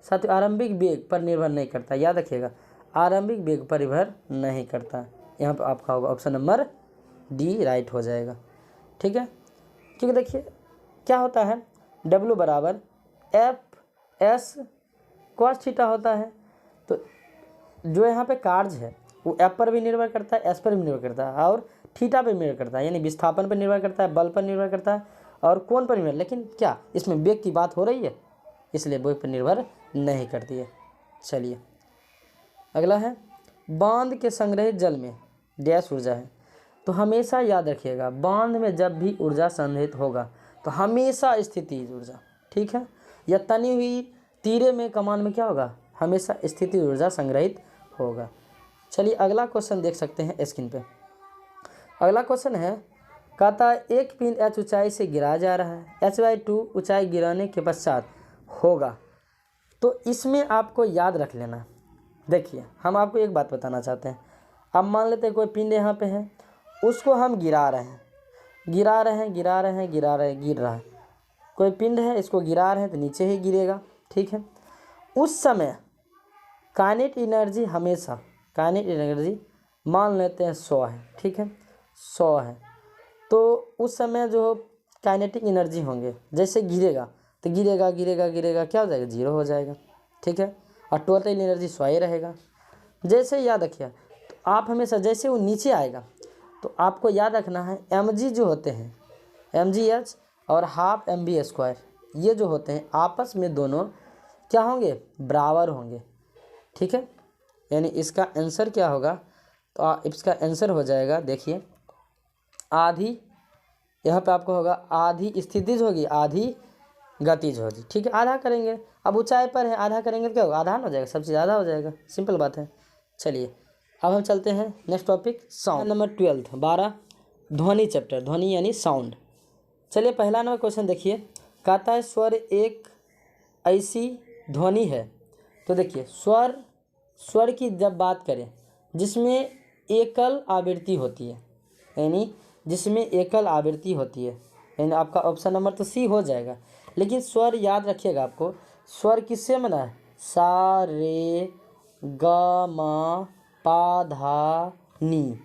साथ आरंभिक वेग पर निर्भर नहीं करता, याद रखिएगा आरंभिक वेग पर निर्भर नहीं करता। यहाँ पर आपका होगा ऑप्शन नंबर डी राइट हो जाएगा। ठीक है, क्योंकि देखिए क्या होता है, W बराबर एफ एस कॉस थीटा होता है, तो जो यहाँ पे कार्य है वो एफ पर भी निर्भर करता है, एस पर भी निर्भर करता है और थीटा पर निर्भर करता है, यानी विस्थापन पर निर्भर करता है, बल पर निर्भर करता है और कोण पर निर्भर, लेकिन क्या इसमें वेग की बात हो रही है, इसलिए वेग पर निर्भर नहीं करती है। चलिए अगला है, बांध के संग्रहित जल में डैश ऊर्जा है। तो हमेशा याद रखिएगा बांध में जब भी ऊर्जा संग्रहित होगा तो हमेशा स्थितिज ऊर्जा, ठीक है, या तनी हुई तीरे में कमान में क्या होगा, हमेशा स्थितिज ऊर्जा संग्रहित होगा। चलिए अगला क्वेश्चन देख सकते हैं स्क्रीन पे। अगला क्वेश्चन है, कहता है एक पिंड एच ऊंचाई से गिराया जा रहा है, h/2 ऊंचाई गिराने के पश्चात होगा। तो इसमें आपको याद रख लेना, देखिए हम आपको एक बात बताना चाहते हैं। अब मान लेते हैं कोई पिंड यहाँ पे है, उसको हम गिर रहा है। कोई पिंड है, इसको गिरा रहे हैं तो नीचे ही गिरेगा, ठीक है। उस समय काइनेटिक एनर्जी हमेशा मान लेते हैं 100 है, ठीक है, 100 है। तो उस समय जो काइनेटिक एनर्जी होंगे, जैसे गिरेगा तो गिरेगा क्या हो जाएगा, 0 हो जाएगा, ठीक है, और टोटल एनर्जी 100 ही रहेगा। जैसे याद रखिए, तो आप हमेशा जैसे वो नीचे आएगा तो आपको याद रखना है mg जो होते हैं, mgh और हाफ mv², ये जो होते हैं आपस में दोनों क्या होंगे, बराबर होंगे, ठीक है। यानी इसका आंसर क्या होगा, तो इसका आंसर हो जाएगा, देखिए आधी, यहाँ पे आपको होगा आधी स्थितिज होगी, आधी गतिज होगी, ठीक है। आधा करेंगे, अब ऊंचाई पर है, आधा करेंगे तो क्या होगा, आधा हो जाएगा, सब चीज़ आधा हो जाएगा, सिंपल बात है। चलिए अब हम चलते हैं नेक्स्ट टॉपिक, साउंड नंबर 12 ध्वनि चैप्टर, ध्वनि यानी साउंड। चलिए पहला नंबर क्वेश्चन देखिए, कहता है स्वर एक ऐसी ध्वनि है। तो देखिए स्वर की जब बात करें जिसमें एकल आवृत्ति होती है, यानी आपका ऑप्शन नंबर तो सी हो जाएगा। लेकिन स्वर याद रखिएगा, आपको स्वर किससे बना है, सा रे ग म पा धा नी,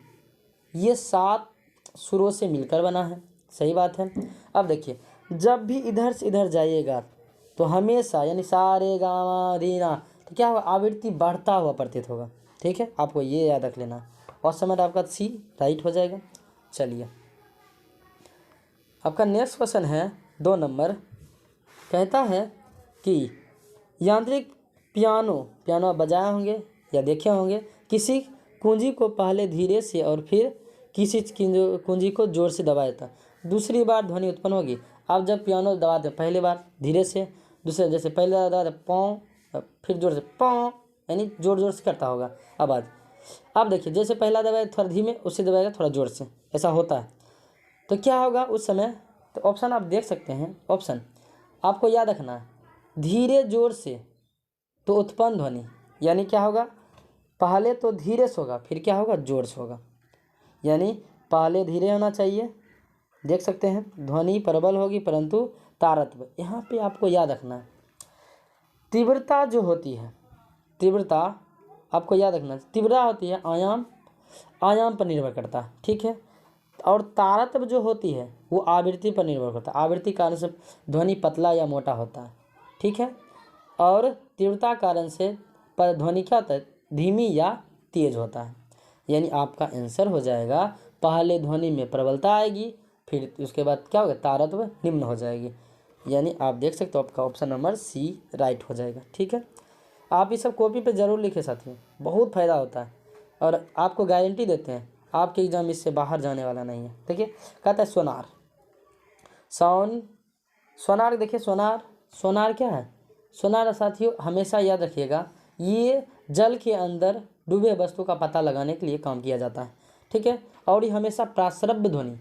ये 7 सुरों से मिलकर बना है, सही बात है। अब देखिए जब भी इधर से इधर जाइएगा तो हमेशा यानी सा रे गा मा री ना, तो क्या होगा, आवृत्ति बढ़ता हुआ प्रतीत होगा, ठीक है, आपको ये याद रख लेना। और समय आपका सी राइट हो जाएगा। चलिए आपका नेक्स्ट क्वेश्चन है 2 नंबर, कहता है कि यांत्रिक पियानो बजाए होंगे या देखे होंगे, किसी कुंजी को पहले धीरे से और फिर किसी कुंजी को जोर से दबाया था, दूसरी बार ध्वनि उत्पन्न होगी। आप जब पियानो दबाते हैं पहली बार धीरे से, दूसरे जैसे पहले दबाते पौ, फिर जोर से पौ, यानी जोर जोर से करता होगा आवाज़। अब देखिए जैसे पहला दबाए थोड़ा धीमे, उससे दबाएगा थोड़ा जोर से, ऐसा होता है। तो क्या होगा उस समय, तो ऑप्शन आप देख सकते हैं। ऑप्शन आपको याद रखना है, धीरे जोर से तो उत्पन्न ध्वनि, यानी क्या होगा, पहले तो धीरे से होगा फिर क्या होगा, जोर से होगा। यानी पहले धीरे होना चाहिए, देख सकते हैं, ध्वनि प्रबल होगी परंतु तारत्व। यहाँ पे आपको याद रखना है, तीव्रता जो होती है, तीव्रता आपको याद रखना है, तीव्रता होती है आयाम, आयाम पर निर्भर करता है, ठीक है। और तारत्व जो होती है वो आवृत्ति पर निर्भर करता है, आवृत्ति कारण से ध्वनि पतला या मोटा होता है, ठीक है। और तीव्रता कारण से पर ध्वनि क्या होता है, धीमी या तेज होता है। यानी आपका आंसर हो जाएगा, पहले ध्वनि में प्रबलता आएगी, फिर उसके बाद क्या होगा, तारत्व निम्न हो जाएगी। यानी आप देख सकते हो आपका ऑप्शन नंबर सी राइट हो जाएगा, ठीक है। आप ये सब कॉपी पे ज़रूर लिखे साथियों, बहुत फ़ायदा होता है और आपको गारंटी देते हैं आपके एग्ज़ाम इससे बाहर जाने वाला नहीं है। देखिए कहता है सोनार, सोनार देखिए, सोनार क्या है, सोनार साथियों हमेशा याद रखिएगा, ये जल के अंदर डूबे वस्तु का पता लगाने के लिए काम किया जाता है, ठीक है। और ये हमेशा प्राश्रव्य ध्वनि,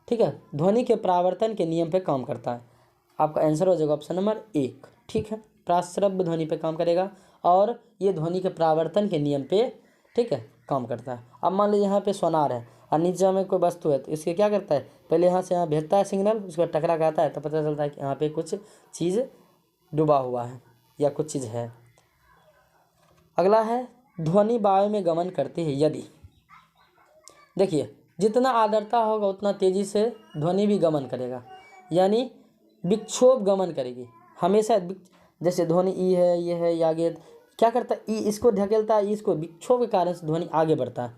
ठीक है, ध्वनि के प्रावर्तन के नियम पे काम करता है। आपका आंसर हो जाएगा ऑप्शन नंबर 1, ठीक है, प्राश्रव्य ध्वनि पे काम करेगा और ये ध्वनि के प्रावर्तन के नियम पे, ठीक है, काम करता है। अब मान लीजिए यहाँ पे सोनार है और नीचे में कोई वस्तु है, तो इसके क्या करता है, पहले यहाँ से यहाँ भेजता है सिग्नल, उसके बाद टकरा खाता है, तो पता चलता है कि यहाँ पे कुछ चीज़ डूबा हुआ है या कुछ चीज़ है। अगला है, ध्वनि वायु में गमन करती है यदि, देखिए जितना आर्द्रता होगा उतना तेज़ी से ध्वनि भी गमन करेगा, यानी विक्षोभ गमन करेगी हमेशा। जैसे ध्वनि ई है, ये है, या आगे क्या करता है, ई इसको धकेलता है, इसको विक्षोभ के कारण से ध्वनि आगे बढ़ता है।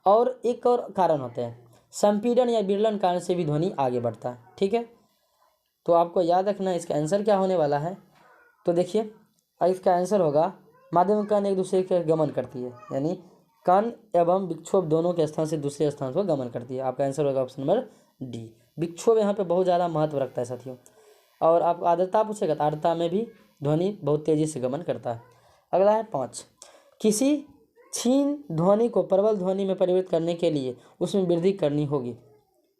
और एक और कारण होते हैं, संपीड़न या विरलन कारण से भी ध्वनि आगे बढ़ता है, ठीक है। तो आपको याद रखना है इसका आंसर क्या होने वाला है। तो देखिए इसका आंसर होगा, माध्यम कण एक दूसरे के गमन करती है, यानी कण एवं विक्षोभ दोनों के स्थान से दूसरे स्थान पर गमन करती है। आपका आंसर होगा ऑप्शन नंबर डी। विक्षोभ यहाँ पे बहुत ज़्यादा महत्व रखता है साथियों। और आप आर्द्रता पूछेगा तो आर्द्रता में भी ध्वनि बहुत तेज़ी से गमन करता है। अगला है 5, किसी क्षीण ध्वनि को प्रबल ध्वनि में परिवर्तित करने के लिए उसमें वृद्धि करनी होगी।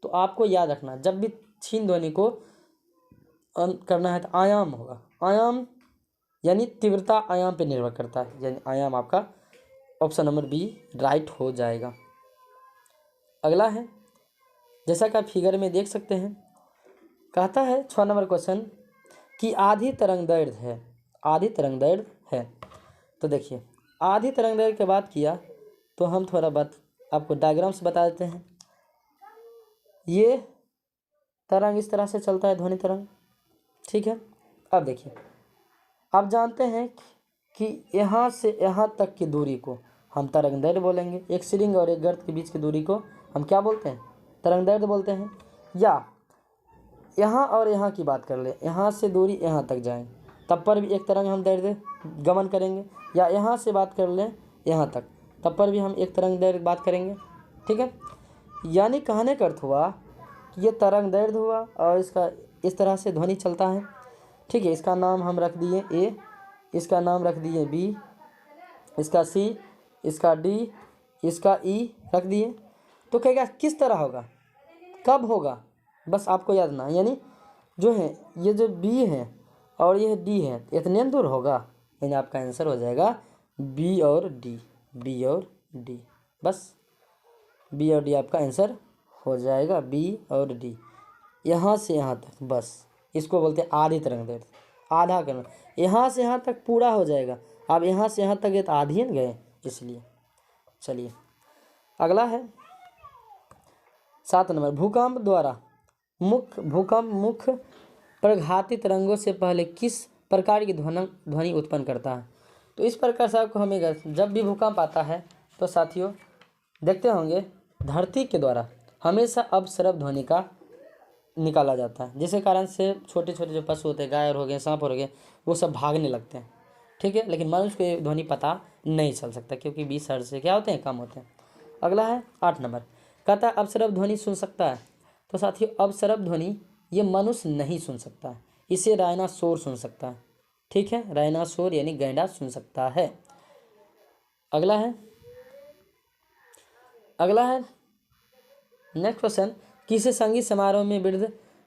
तो आपको याद रखना, जब भी क्षीण ध्वनि को करना है तो आयाम होगा, आयाम यानी तीव्रता आयाम पे निर्भर करता है, यानी आयाम आपका ऑप्शन नंबर बी राइट हो जाएगा। अगला है, जैसा कि आप फिगर में देख सकते हैं, कहता है 6 नंबर क्वेश्चन कि आधी तरंग दैर्घ्य है, आधी तरंग दैर्घ्य है। तो देखिए आधी तरंग दैर्घ्य की बात किया तो हम थोड़ा बात आपको डायग्राम से बता देते हैं। ये तरंग इस तरह से चलता है, ध्वनि तरंग, ठीक है। अब देखिए आप जानते हैं कि यहाँ से यहाँ तक की दूरी को हम तरंग दैर्घ्य बोलेंगे, एक सिरिंज और एक गर्त के बीच की दूरी को हम क्या बोलते हैं, तरंग दैर्घ्य बोलते हैं। या यहाँ और यहाँ की बात कर ले, यहाँ से दूरी यहाँ तक जाएँ तब पर भी एक तरंग हम दैर्घ्य गमन करेंगे, या यहाँ से बात कर लें यहाँ तक तब पर भी हम एक तरंग दैर्घ्य बात करेंगे, ठीक है। यानी कहने का अर्थ हुआ कि ये तरंग दैर्घ्य हुआ और इसका इस तरह से ध्वनि चलता है, ठीक है। इसका नाम हम रख दिए ए, इसका नाम रख दिए बी, इसका सी, इसका डी, इसका ई रख दिए। तो कहेगा किस तरह होगा, कब होगा, बस आपको याद ना, यानी जो है ये जो बी है और ये डी है इतने दूर होगा, यानी आपका आंसर हो जाएगा बी और डी, बी और डी, बस बी और डी आपका आंसर हो जाएगा, बी और डी, यहाँ से यहाँ तक, बस इसको बोलते हैं आधी तरंग दैर्घ्य, आधा करना, यहाँ से यहाँ तक पूरा हो जाएगा। अब यहाँ से यहाँ तक ये तो आधी न गए, इसलिए। चलिए अगला है 7 नंबर, भूकंप द्वारा मुख्य प्रघाती तरंगों से पहले किस प्रकार की ध्वनि उत्पन्न करता है। तो इस प्रकार से आपको हमें जब भी भूकंप आता है तो साथियों देखते होंगे धरती के द्वारा हमेशा अपस्रव ध्वनि का निकाला जाता है, जिसके कारण से छोटे छोटे जो पशु होते हैं, गाय हो गए, सांप हो गए, वो सब भागने लगते हैं, ठीक है। लेकिन मनुष्य को ध्वनि पता नहीं चल सकता क्योंकि 20 हर्ट्ज से क्या होते हैं, कम होते हैं। अगला है 8 नंबर, कहता है अपस्रव ध्वनि सुन सकता है। तो साथियों अपस्रव ध्वनि ये मनुष्य नहीं सुन सकता है, इसे डायनासोर सुन सकता है। ठीक है, डायनासोर यानी गैंडा सुन सकता है। अगला है नेक्स्ट क्वेश्चन, किसी संगीत समारोह में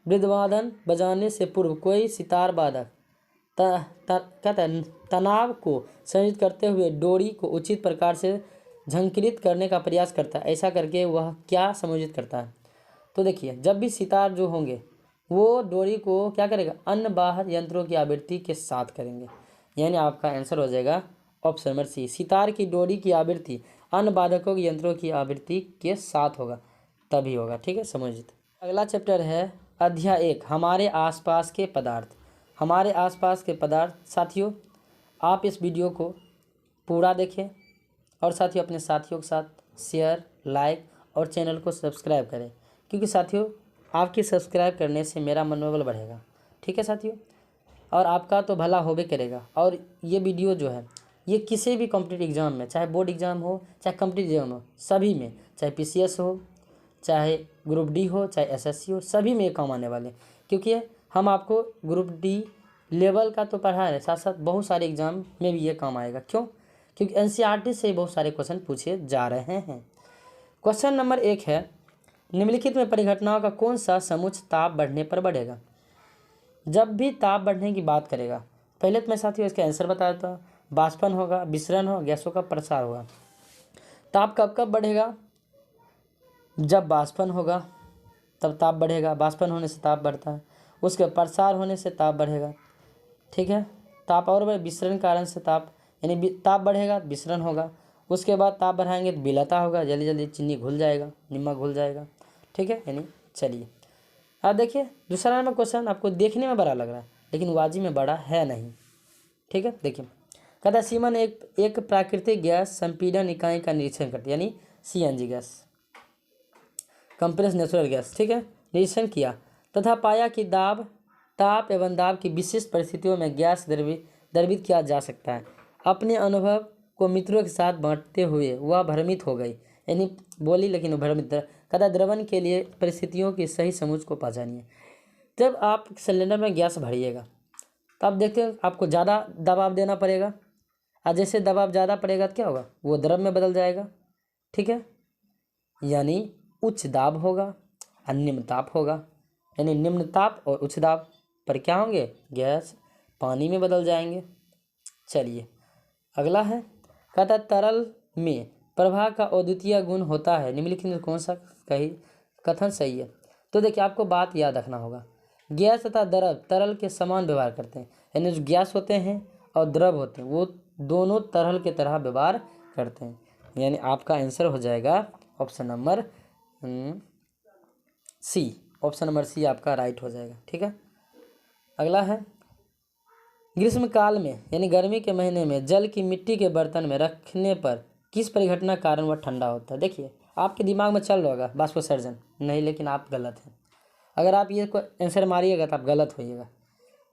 वृद्धवादन बजाने से पूर्व कोई सितार वादक कहते हैं तनाव को संयोजित करते हुए डोरी को उचित प्रकार से झंकृत करने का प्रयास करता है। ऐसा करके वह क्या समायोजित करता है? तो देखिए, जब भी सितार जो होंगे वो डोरी को क्या करेगा, अन्य बाह्य यंत्रों की आवृत्ति के साथ करेंगे। यानी आपका आंसर हो जाएगा ऑप्शन नंबर सी, सितार की डोरी की आवृत्ति अन्य बाधकों के यंत्रों की आवृत्ति के साथ होगा, तभी होगा। ठीक है, समायोजित। अगला चैप्टर है अध्याय 1, हमारे आसपास के पदार्थ। हमारे आसपास के पदार्थ। साथियों, आप इस वीडियो को पूरा देखें और साथियों अपने साथियों के साथ शेयर, लाइक और चैनल को सब्सक्राइब करें, क्योंकि साथियों आपकी सब्सक्राइब करने से मेरा मनोबल बढ़ेगा। ठीक है साथियों, और आपका तो भला होबे करेगा। और ये वीडियो जो है ये किसी भी कॉम्पिटिटिव एग्ज़ाम में, चाहे बोर्ड एग्ज़ाम हो चाहे कॉम्पिटिटिव एग्जाम हो, सभी में, चाहे पीसीएस हो, चाहे ग्रुप डी हो, चाहे एसएससी हो, सभी में काम आने वाले। क्योंकि हम आपको ग्रुप डी लेवल का तो पढ़ा है, साथ साथ बहुत सारे एग्जाम में भी ये काम आएगा। क्यों? क्योंकि एनसीईआरटी से बहुत सारे क्वेश्चन पूछे जा रहे हैं। क्वेश्चन नंबर 1 है, निम्नलिखित में परिघटनाओं का कौन सा समुच्चय ताप बढ़ने पर बढ़ेगा? जब भी ताप बढ़ने की बात करेगा, पहले तो मैं साथियों इसका आंसर बता देता हूँ। बाष्पन होगा, विसरण हो, गैसों का प्रसार होगा। ताप कब कब बढ़ेगा? जब बाष्पन होगा तब ताप बढ़ेगा, बाष्पन होने से ताप बढ़ता है। उसके प्रसार होने से ताप बढ़ेगा। ठीक है, ताप और विसरण कारण से ताप, यानी ताप बढ़ेगा, विसरण होगा। उसके बाद ताप बढ़ाएंगे तो विलयता होगा, जल्दी जल्दी चीनी घुल जाएगा, नमक घुल जाएगा। ठीक है, यानी चलिए अब देखिए दूसरा नंबर क्वेश्चन। आपको देखने में बड़ा लग रहा है लेकिन वाजी में बड़ा है नहीं। ठीक है, देखिए कहता सीमन एक प्राकृतिक गैस संपीड़न इकाई का निरीक्षण करती है, यानी CNG gas, compress natural gas. ठीक है, निरीक्षण किया तथा पाया कि ताप एवं दाब की विशिष्ट परिस्थितियों में गैस द्रवित किया जा सकता है। अपने अनुभव को मित्रों के साथ बांटते हुए वह भ्रमित हो गई, यानी बोली लेकिन भ्रमित। कहता द्रवण के लिए परिस्थितियों की सही समझ को पहचानिए। जब आप सिलेंडर में गैस भरिएगा तो आप देखते हैं आपको ज़्यादा दबाव देना पड़ेगा, और जैसे दबाव ज़्यादा पड़ेगा तो क्या होगा, वो द्रव में बदल जाएगा। ठीक है, यानी उच्च दाब होगा और निम्न ताप होगा, यानी निम्न ताप और उच्च दाब पर क्या होंगे, गैस पानी में बदल जाएंगे। चलिए अगला है, कहता तरल में प्रवाह का अद्वितीय गुण होता है, निम्नलिखित में कौन सा कथन सही है? तो देखिए आपको बात याद रखना होगा, गैस तथा द्रव तरल के समान व्यवहार करते हैं, यानी जो गैस होते हैं और द्रव होते हैं वो दोनों तरल के तरह व्यवहार करते हैं। यानी आपका आंसर हो जाएगा option number C. Option number C आपका राइट हो जाएगा। ठीक है, अगला है, ग्रीष्म काल में यानी गर्मी के महीने में जल की मिट्टी के बर्तन में रखने पर किस परिघटना के कारण वह ठंडा होता है? देखिए आपके दिमाग में चल रहा होगा बाष्पोत्सर्जन, नहीं, लेकिन आप गलत हैं। अगर आप ये आंसर मारिएगा तो आप गलत होइएगा।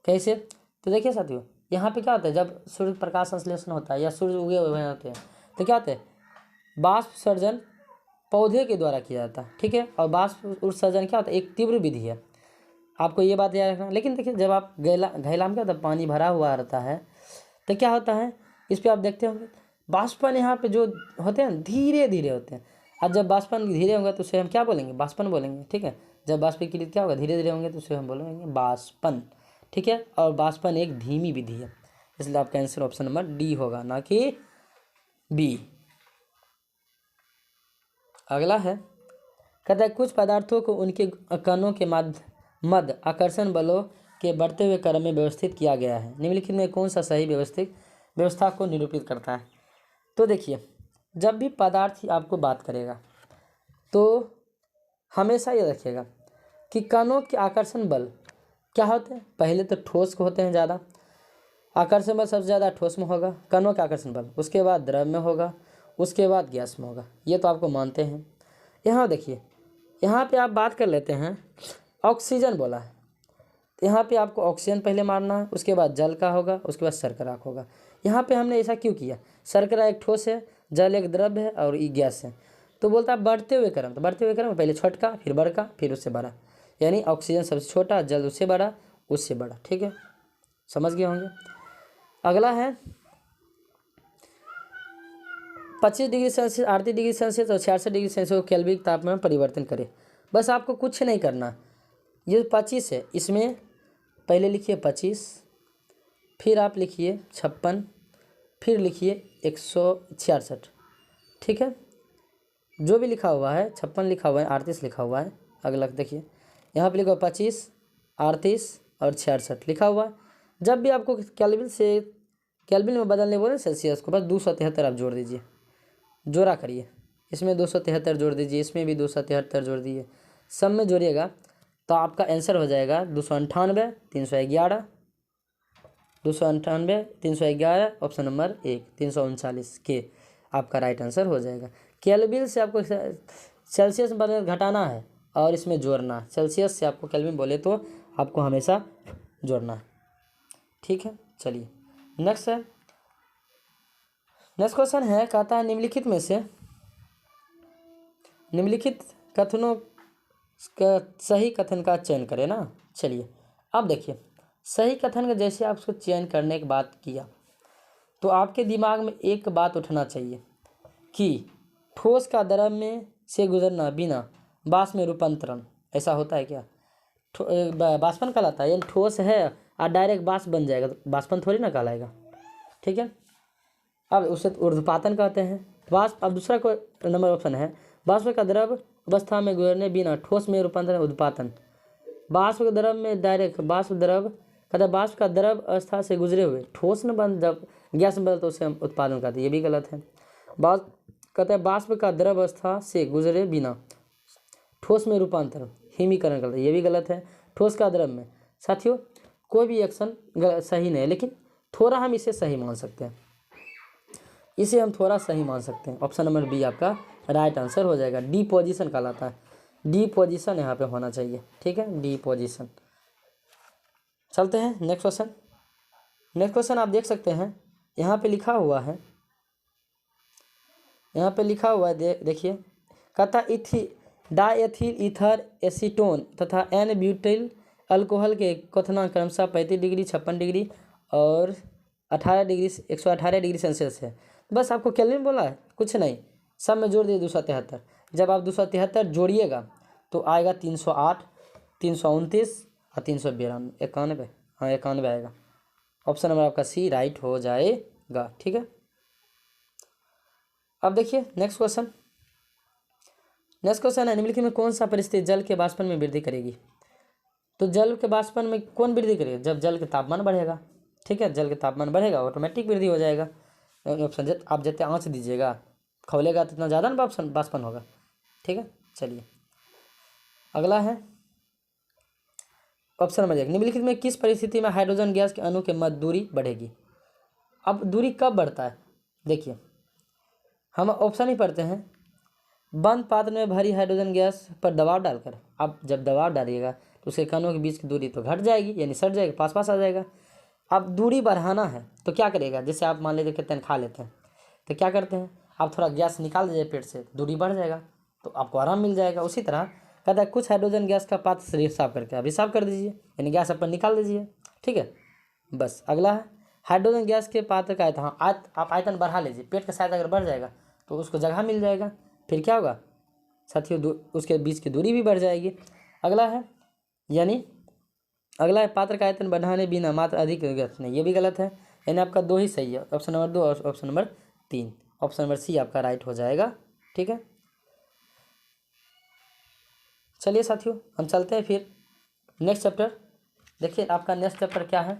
कैसे? तो देखिए साथियों, यहाँ पे क्या होता है, जब सूर्य प्रकाश संश्लेषण होता है या सूर्य उगे हुए होते हैं तो क्या होता है, बाष्पोत्सर्जन पौधे के द्वारा किया जाता है। ठीक है, और बाष्प उत्सर्जन क्या होता है, एक तीव्र विधि है, आपको ये बात याद रखना। लेकिन देखिए जब आप घैला में क्या होता है, पानी भरा हुआ रहता है तो क्या होता है, इस पर आप देखते होंगे बाष्पन यहाँ पे जो होते हैं धीरे धीरे होते हैं, और जब बाष्पन धीरे होंगे तो उसे हम क्या बोलेंगे, बाष्पन बोलेंगे। ठीक है, जब बाष्पीकृत क्या होगा, धीरे धीरे होंगे तो उसे हम बोलेंगे बाष्पन। ठीक है, और बाष्पन एक धीमी विधि है, इसलिए आपका आंसर ऑप्शन नंबर डी होगा, ना कि बी। अगला है, कहता है कुछ पदार्थों को उनके कणों के मध्य आकर्षण बलों के बढ़ते हुए क्रम में व्यवस्थित किया गया है, निम्नलिखित में कौन सा सही व्यवस्था को निरूपित करता है? तो देखिए जब भी पदार्थ ही आपको बात करेगा तो हमेशा ये रखिएगा कि कणों के आकर्षण बल क्या होते हैं, पहले तो ठोस को होते हैं ज़्यादा, आकर्षण बल सबसे ज़्यादा ठोस में होगा, कणों का आकर्षण बल, उसके बाद द्रव में होगा, उसके बाद गैस में होगा। ये तो आपको मानते हैं। यहाँ देखिए, यहाँ पे आप बात कर लेते हैं, ऑक्सीजन बोला है, यहाँ पे आपको ऑक्सीजन पहले मारना है, उसके बाद जल का होगा, उसके बाद शर्करा का होगा। यहाँ पे हमने ऐसा क्यों किया, शर्करा एक ठोस है, जल एक द्रव है और ये गैस है। तो बोलता है बढ़ते हुए क्रम, तो बढ़ते हुए क्रम पहले छोटका फिर बड़का फिर उससे बड़ा, यानी ऑक्सीजन सबसे छोटा, जल उससे बड़ा, उससे बड़ा। ठीक है, समझ गए होंगे। अगला है 25 डिग्री सेल्सियस, 38 डिग्री सेल्सियस और 66 डिग्री सेल्सियस को केल्विन तापमान में परिवर्तन करें। बस आपको कुछ नहीं करना। ये 25 है, इसमें पहले लिखिए 25, फिर आप लिखिए 56, फिर लिखिए 166। ठीक है, जो भी लिखा हुआ है 56 लिखा हुआ है, 38 लिखा हुआ है। अगला देखिए यहाँ पे लिखा 25, 38 और 66 लिखा हुआ है। जब भी आपको केल्विन में बदलने बोले सेल्सियस को, बस 273 आप जोड़ दीजिए, जोड़ा करिए। इसमें 273 जोड़ दीजिए, इसमें भी 273 जोड़ दीजिए, सब में जोड़िएगा तो आपका आंसर हो जाएगा 298, 311, 298, 311, ऑप्शन नंबर 1, 339 के आपका राइट आंसर हो जाएगा। केल्विन से आपको सेल्सियस में बदल घटाना है और इसमें जोड़ना। सेल्सियस से आपको केल्विन बोले तो आपको हमेशा जोड़ना है। ठीक है, चलिए नेक्स्ट है। नेक्स्ट क्वेश्चन है, कहता है निम्नलिखित में से निम्नलिखित कथनों का सही कथन का चयन करें ना। चलिए अब देखिए, सही कथन का जैसे आप उसको चयन करने की बात किया तो आपके दिमाग में एक बात उठना चाहिए कि ठोस का द्रव में से गुजरना बिना बाष्प में रूपांतरण, ऐसा होता है क्या? बाष्पन कहलाता है, यानी ठोस है और डायरेक्ट बाष्प बन जाएगा, तो बाष्पन थोड़ी ना कहलाएगा। ठीक है, अब उसे ऊर्ध्वपातन कहते हैं। बाष्प, अब दूसरा को नंबर ऑप्शन है, बाष्प का द्रव अवस्था में गुजरने बिना ठोस में रूपांतरण ऊर्ध्वपातन। बाष्प के द्रव में डायरेक्ट बाष्प द्रव कहते हैं, बाष्प का द्रव अवस्था से गुजरे हुए ठोस न बन, जब गैस में बदल तो उसे हम उत्पादन कहते हैं, ये भी गलत है। बाष्प कहते हैं बाष्प का द्रव अवस्था से गुजरे बिना ठोस में रूपांतरण हिमीकरण करता है, ये भी गलत है। ठोस का द्रव में, साथियों कोई भी एक्शन सही नहीं है, लेकिन थोड़ा हम इसे सही मान सकते हैं, इसे हम थोड़ा सही मान सकते हैं। ऑप्शन नंबर बी आपका राइट आंसर हो जाएगा। डी पोजीशन कहलाता है, डी पोजीशन यहाँ पे होना चाहिए। ठीक है, डी पोजीशन। चलते हैं नेक्स्ट क्वेश्चन। नेक्स्ट क्वेश्चन आप देख सकते हैं, यहाँ पे लिखा हुआ है, यहाँ पे लिखा हुआ है, देखिए कहता डाएथिल ईथर एसीटोन तथा एन ब्यूटिल अल्कोहल के क्वथनांक क्रमशः 35 डिग्री, 56 डिग्री और 18 डिग्री 118 डिग्री सेल्सियस है। बस आपको केल्विन बोला है, कुछ नहीं, सब में जोड़ दिए 273। जब आप 273 जोड़िएगा तो आएगा 308, 329 और 392, 91। हाँ 91 आएगा। ऑप्शन नंबर आपका सी राइट हो जाएगा। ठीक है, अब देखिए नेक्स्ट क्वेश्चन। नेक्स्ट क्वेश्चन है, निम्नलिखित में कौन सा परिस्थिति जल के वाष्पन में वृद्धि करेगी? तो जल के वाष्पन में कौन वृद्धि करेगा? जब जल के तापमान बढ़ेगा। ठीक है, जल के तापमान बढ़ेगा, ऑटोमेटिक वृद्धि हो जाएगा। ऑप्शन आप जितने आँच दीजिएगा खौलेगा तो इतना ज़्यादा ना वाष्पन होगा। ठीक है, चलिए अगला है ऑप्शन नंबर 1, निम्नलिखित में किस परिस्थिति में हाइड्रोजन गैस के अणु के मध्य दूरी बढ़ेगी? अब दूरी कब बढ़ता है? देखिए हम ऑप्शन ही पढ़ते हैं। बंद पात्र में भरी हाइड्रोजन गैस पर दबाव डालकर, अब जब दबाव डालिएगा तो उसके कणों के बीच की दूरी तो घट जाएगी, यानी सट जाएगा, पास पास आ जाएगा। अब दूरी बढ़ाना है तो क्या करेगा? जैसे आप मान लीजिए कहते हैं खा लेते हैं तो क्या करते हैं, आप थोड़ा गैस निकाल दीजिए पेट से, दूरी बढ़ जाएगा तो आपको आराम मिल जाएगा। उसी तरह कहता है कुछ हाइड्रोजन गैस का पात्र शरीर साफ करके अभी साफ कर दीजिए, यानी गैस अपन निकाल दीजिए। ठीक है, बस अगला है हाइड्रोजन गैस के पात्र का आयतन। आप आयतन बढ़ा लीजिए, पेट का साइज अगर बढ़ जाएगा तो उसको जगह मिल जाएगा, फिर क्या होगा साथियों, उसके बीच की दूरी भी बढ़ जाएगी। अगला है अगला है पात्र का आयतन बढ़ाने बिना मात्र अधिक गैस नहीं, ये भी गलत है, यानी आपका 2 ही सही है, ऑप्शन नंबर 2 और option number 3। Option number C आपका राइट हो जाएगा। ठीक है, चलिए साथियों हम चलते हैं फिर नेक्स्ट चैप्टर। देखिए आपका नेक्स्ट चैप्टर क्या है,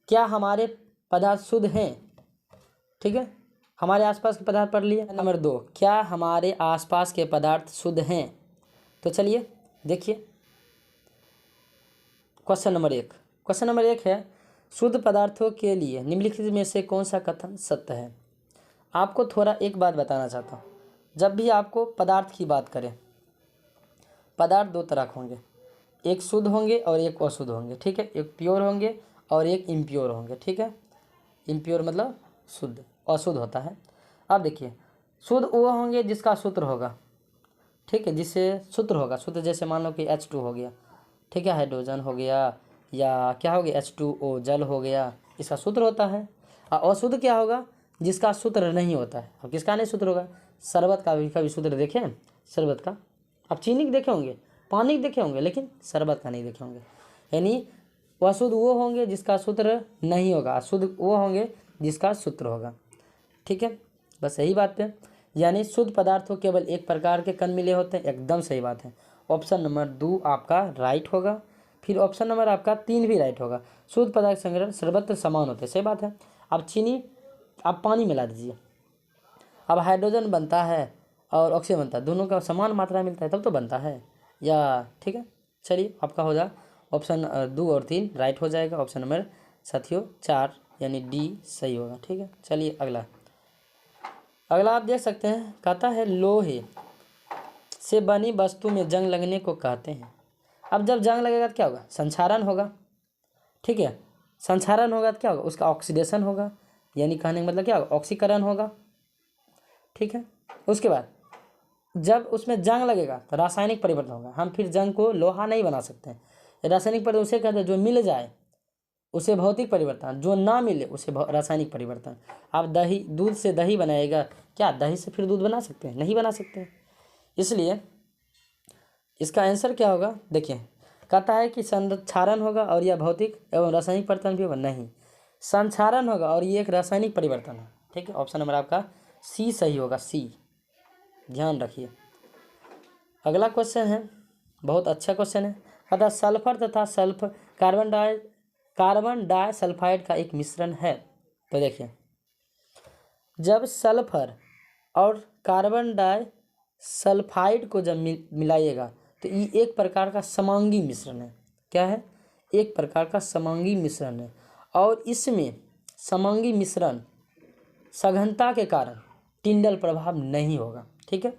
क्या हमारे पदार्थ शुद्ध हैं? ठीक है, हमारे आसपास के पदार्थ पढ़ लिए। नंबर 2, क्या हमारे आसपास के पदार्थ शुद्ध हैं? तो चलिए देखिए क्वेश्चन नंबर 1 है, शुद्ध पदार्थों के लिए निम्नलिखित में से कौन सा कथन सत्य है? आपको थोड़ा एक बात बताना चाहता हूँ, जब भी आपको पदार्थ की बात करें, पदार्थ 2 तरह के होंगे, एक शुद्ध होंगे और एक अशुद्ध होंगे। ठीक है, एक प्योर होंगे और एक इम्प्योर होंगे। ठीक है, इम्प्योर मतलब शुद्ध, अशुद्ध होता है। अब देखिए शुद्ध वो होंगे जिसका सूत्र होगा। ठीक है, जिससे सूत्र होगा, सूत्र जैसे मान लो कि H2 हो गया, ठीक है, हाइड्रोजन हो गया, या क्या हो गया H2O जल हो गया, इसका सूत्र होता है। और अशुद्ध क्या होगा, जिसका सूत्र नहीं होता है। अब किसका नहीं सूत्र होगा, शरबत का भी कभी सूत्र देखे हैं, शरबत का आप चीनी के देखे होंगे, पानी के देखे होंगे, लेकिन शरबत का नहीं देखे होंगे। यानी अशुद्ध वो होंगे जिसका सूत्र नहीं होगा, शुद्ध वो होंगे जिसका सूत्र होगा, ठीक है, बस यही बात है। यानी शुद्ध पदार्थों केवल एक प्रकार के कण मिले होते हैं, एकदम सही बात है। ऑप्शन नंबर 2 आपका राइट होगा। फिर ऑप्शन नंबर आपका 3 भी राइट होगा। शुद्ध पदार्थ संग्रहण सर्वत्र समान होते हैं, सही बात है। अब चीनी आप पानी मिला दीजिए, अब हाइड्रोजन बनता है और ऑक्सीजन बनता है, दोनों का समान मात्रा मिलता है तब तो बनता है, या ठीक है। चलिए आपका हो जाए ऑप्शन 2 और 3 राइट हो जाएगा। ऑप्शन नंबर साथियों 4 यानी डी सही होगा, ठीक है। चलिए अगला आप देख सकते हैं, कहता है लोहे से बनी वस्तु में जंग लगने को कहते हैं। अब जब जंग लगेगा तो क्या होगा, संक्षारण होगा, ठीक है। संक्षारण होगा तो क्या होगा, उसका ऑक्सीडेशन होगा, यानी कहने का मतलब क्या होगा, ऑक्सीकरण होगा, ठीक है। उसके बाद जब उसमें जंग लगेगा तो रासायनिक परिवर्तन होगा। हम फिर जंग को लोहा नहीं बना सकते हैं। रासायनिक परिवर्तन उसे कहते हैं जो मिल जाए उसे भौतिक परिवर्तन, जो ना मिले उसे रासायनिक परिवर्तन। आप दही, दूध से दही बनाएगा, क्या दही से फिर दूध बना सकते हैं, नहीं बना सकते हैं। इसलिए इसका आंसर क्या होगा, देखिए कहता है कि संक्षारण होगा और यह भौतिक एवं रासायनिक परिवर्तन भी होगा, नहीं, संक्षारण होगा और ये एक रासायनिक परिवर्तन है, ठीक है। ऑप्शन नंबर आपका सी सही होगा, सी, ध्यान रखिए। अगला क्वेश्चन है, बहुत अच्छा क्वेश्चन है। कहता सल्फर तथा कार्बन डाइसल्फाइड का एक मिश्रण है। तो देखिए जब सल्फर और कार्बन डाइसल्फाइड को जब मिलाइएगा तो ये एक प्रकार का समांगी मिश्रण है। क्या है, एक प्रकार का समांगी मिश्रण है। और इसमें समांगी मिश्रण सघनता के कारण टिंडल प्रभाव नहीं होगा, ठीक है।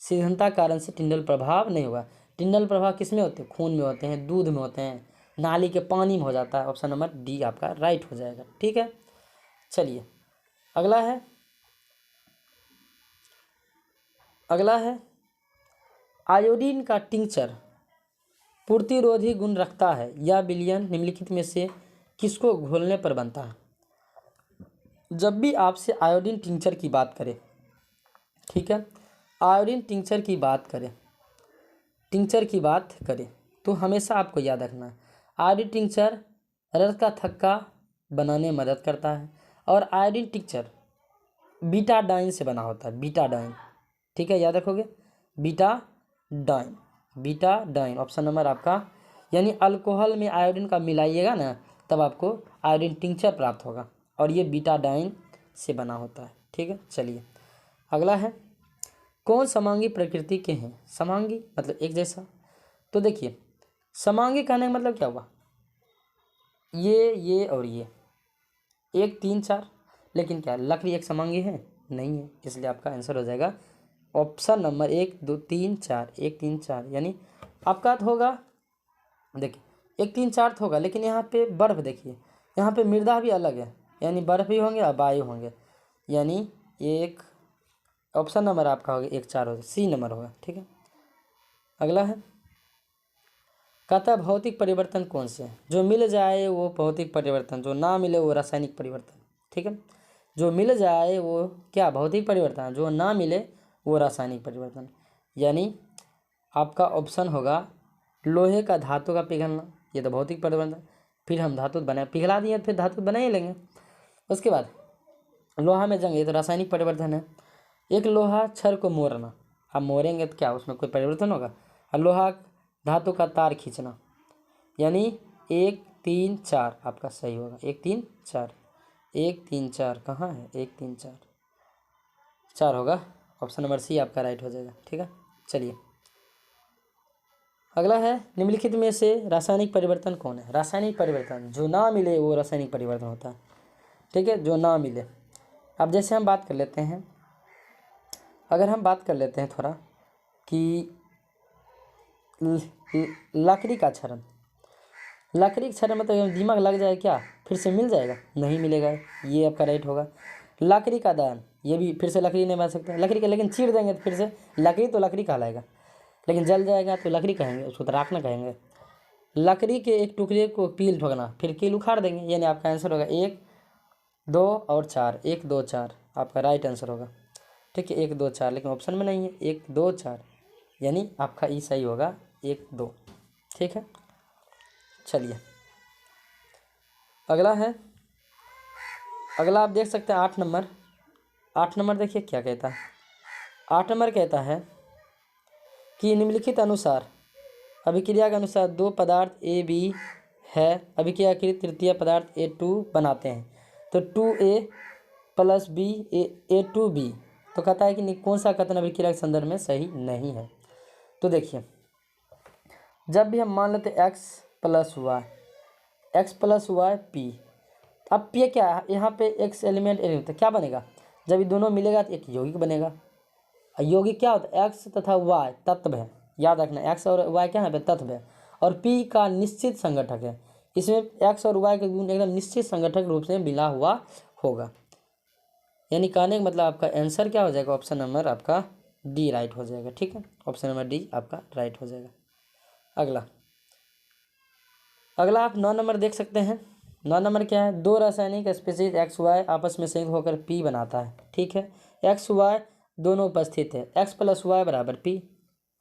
सघनता कारण से टिंडल प्रभाव नहीं होगा। टिंडल प्रभाव किस में होते हैं, खून में होते हैं, दूध में होते हैं, नाली के पानी में हो जाता है। ऑप्शन नंबर डी आपका राइट हो जाएगा, ठीक है। चलिए अगला है आयोडीन का टिंचर प्रतिरोधी गुण रखता है, यह विलयन निम्नलिखित में से किसको घोलने पर बनता है। जब भी आपसे आयोडीन टिंचर की बात करें, ठीक है, आयोडीन टिंचर की बात करें तो हमेशा आपको याद रखना है आयोडीन टिंचर रक्त का थक्का बनाने में मदद करता है। और आयोडीन टिंचर बीटाडाइन से बना होता है, बीटाडाइन, ठीक है, याद रखोगे, बीटाडाइन। ऑप्शन नंबर आपका, यानी अल्कोहल में आयोडीन का मिलाइएगा ना तब आपको आयोडीन टिंचर प्राप्त होगा और ये बीटाडाइन से बना होता है, ठीक है। चलिए अगला है, कौन समांगी प्रकृति के हैं। समांगी मतलब एक जैसा। तो देखिए समांगी कहने का मतलब क्या हुआ, ये और ये 1 3 4, लेकिन क्या लकड़ी एक समांगी है, नहीं है। इसलिए आपका आंसर हो जाएगा ऑप्शन नंबर 1 2 3 4, 1 3 4, यानी आपका तो होगा, देखिए 1 3 4 होगा, लेकिन यहाँ पे बर्फ देखिए, यहाँ पे मृदा भी अलग है, यानी बर्फ भी होंगे और वायु होंगे, यानी एक ऑप्शन नंबर आपका होगा 1 4 होगा, सी नंबर होगा, ठीक है। अगला है, कहता है भौतिक परिवर्तन कौन से हैं। जो मिल जाए वो भौतिक परिवर्तन, जो ना मिले वो रासायनिक परिवर्तन, ठीक है। जो मिल जाए वो क्या, भौतिक परिवर्तन, जो ना मिले वो रासायनिक परिवर्तन। यानी आपका ऑप्शन होगा लोहे का धातु का पिघलना, ये तो भौतिक परिवर्तन। फिर हम धातु पिघला दिए फिर धातु बना ही लेंगे। उसके बाद लोहा में जंग, ये तो रासायनिक परिवर्तन है। एक लोहा छड़ को मोड़ना, आप मोड़ेंगे तो क्या उसमें कोई परिवर्तन होगा। और लोहा धातु का तार खींचना, यानी 1 3 4 आपका सही होगा, 1 3 4, 1 3 4 कहाँ है, 1 3 4 4 होगा। ऑप्शन नंबर सी आपका राइट हो जाएगा, ठीक है। चलिए अगला है, निम्नलिखित में से रासायनिक परिवर्तन कौन है। रासायनिक परिवर्तन जो ना मिले वो रासायनिक परिवर्तन होता है, ठीक है, जो ना मिले। अब जैसे हम बात कर लेते हैं, अगर हम बात कर लेते हैं थोड़ा कि लकड़ी का क्षरण, लकड़ी का क्षरण मतलब दिमाग लग जाए क्या, फिर से मिल जाएगा, नहीं मिलेगा, ये आपका राइट होगा। लकड़ी का दान, ये भी फिर से लकड़ी नहीं बना सकते लकड़ी का, लेकिन चीर देंगे तो फिर से लकड़ी तो लकड़ी कहलाएगा। लेकिन जल जाएगा तो लकड़ी कहेंगे, उसको तो राख ना कहेंगे। लकड़ी के एक टुकड़े को कील ठोकना, फिर कील उखाड़ देंगे, यानी आपका आंसर होगा 1 2 और 4, 1 2 4 आपका राइट आंसर होगा। ठीक है, 1 2 4, लेकिन ऑप्शन में नहीं है 1 2 4, यानी आपका ई सही होगा 1 2। ठीक है, चलिए अगला है, अगला आप देख सकते हैं 8 नंबर। 8 नंबर देखिए क्या कहता है। 8 नंबर कहता है कि निम्नलिखित अनुसार अभिक्रिया के अनुसार दो पदार्थ ए बी है, अभिक्रिया के तृतीय पदार्थ A2 बनाते हैं, तो 2A प्लस बी A2B। तो कहता है कि कौन सा कथन अभिक्रिया के संदर्भ में सही नहीं है। तो देखिए, जब भी हम मान लेते x प्लस वाई पी, अब ये क्या है, यहाँ पे x एलिमेंट तो क्या बनेगा, जब ये दोनों मिलेगा तो एक यौगिक बनेगा। यौगिक क्या होता है, x तथा y तत्व है, याद रखना x और y क्या है, तत्व है, और p का निश्चित संगठक है। इसमें x और y के गुण एकदम निश्चित संगठक रूप से मिला हुआ होगा। यानी कहने का मतलब आपका आंसर क्या हो जाएगा, ऑप्शन नंबर आपका डी राइट हो जाएगा। ठीक है, ऑप्शन नंबर डी आपका राइट हो जाएगा। अगला आप 9 नंबर देख सकते हैं। 9 नंबर क्या है, दो रासायनिक स्पीशीज एक्स वाई आपस में संयुक्त होकर पी बनाता है। ठीक है, एक्स वाई दोनों उपस्थित है, एक्स प्लस वाई बराबर पी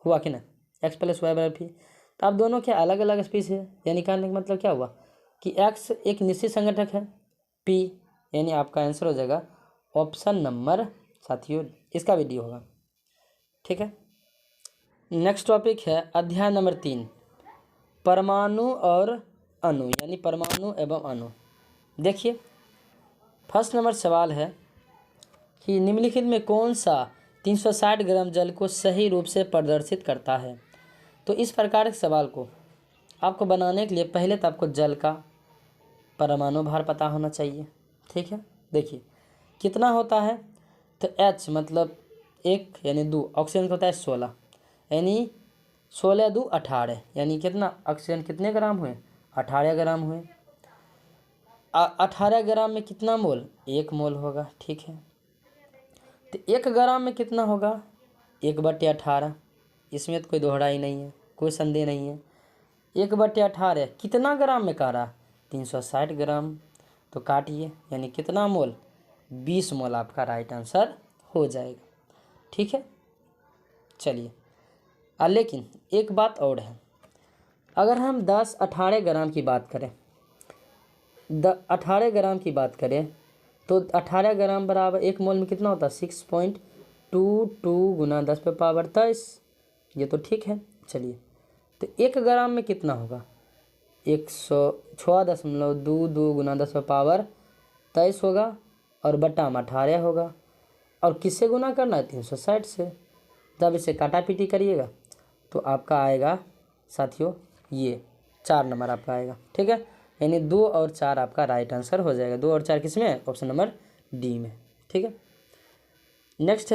हुआ कि ना, एक्स प्लस वाई बराबर पी। तो आप दोनों क्या अलग अलग स्पीशीज है, यानी कहने का मतलब क्या हुआ कि एक्स एक निश्चित संगठक है, पी, यानी आपका आंसर हो जाएगा ऑप्शन नंबर, साथियों इसका भी डी होगा। ठीक है, नेक्स्ट टॉपिक है अध्याय नंबर 3, परमाणु और अणु, यानी परमाणु एवं अणु। देखिए फर्स्ट नंबर सवाल है कि निम्नलिखित में कौन सा 360 ग्राम जल को सही रूप से प्रदर्शित करता है। तो इस प्रकार के सवाल को आपको बनाने के लिए पहले तो आपको जल का परमाणु भार पता होना चाहिए। ठीक है, देखिए कितना होता है, तो H मतलब 1 यानी 2, ऑक्सीजन का होता है 16, यानी 16 2 18, यानी कितना ऑक्सीजन कितने ग्राम हुए, 18 ग्राम हुए। 18 ग्राम में कितना मोल, 1 मोल होगा। ठीक है, तो 1 ग्राम में कितना होगा, 1/18, इसमें तो कोई दोहराई नहीं है, कोई संदेह नहीं है। 1/18 कितना ग्राम में कह रहा, 360 ग्राम, तो काटिए, यानी कितना मोल, 20 मोल आपका राइट आंसर हो जाएगा। ठीक है, चलिए लेकिन एक बात और है, अगर हम 18 ग्राम की बात करें, 18 ग्राम की बात करें, तो 18 ग्राम बराबर 1 मोल में कितना होता है, 6.22 गुना 10⁻23। ये तो ठीक है। चलिए, तो 1 ग्राम में कितना होगा, 106.22 गुना 10⁻23 होगा, और बट्टा में 18 होगा, और किससे गुना करना है, 360 से। जब इसे काटा पीटी करिएगा तो आपका आएगा साथियों ये 4 नंबर आपका आएगा। ठीक है, यानी 2 और 4 आपका राइट आंसर हो जाएगा। 2 और 4 किस में है, ऑप्शन नंबर डी में। ठीक है, नेक्स्ट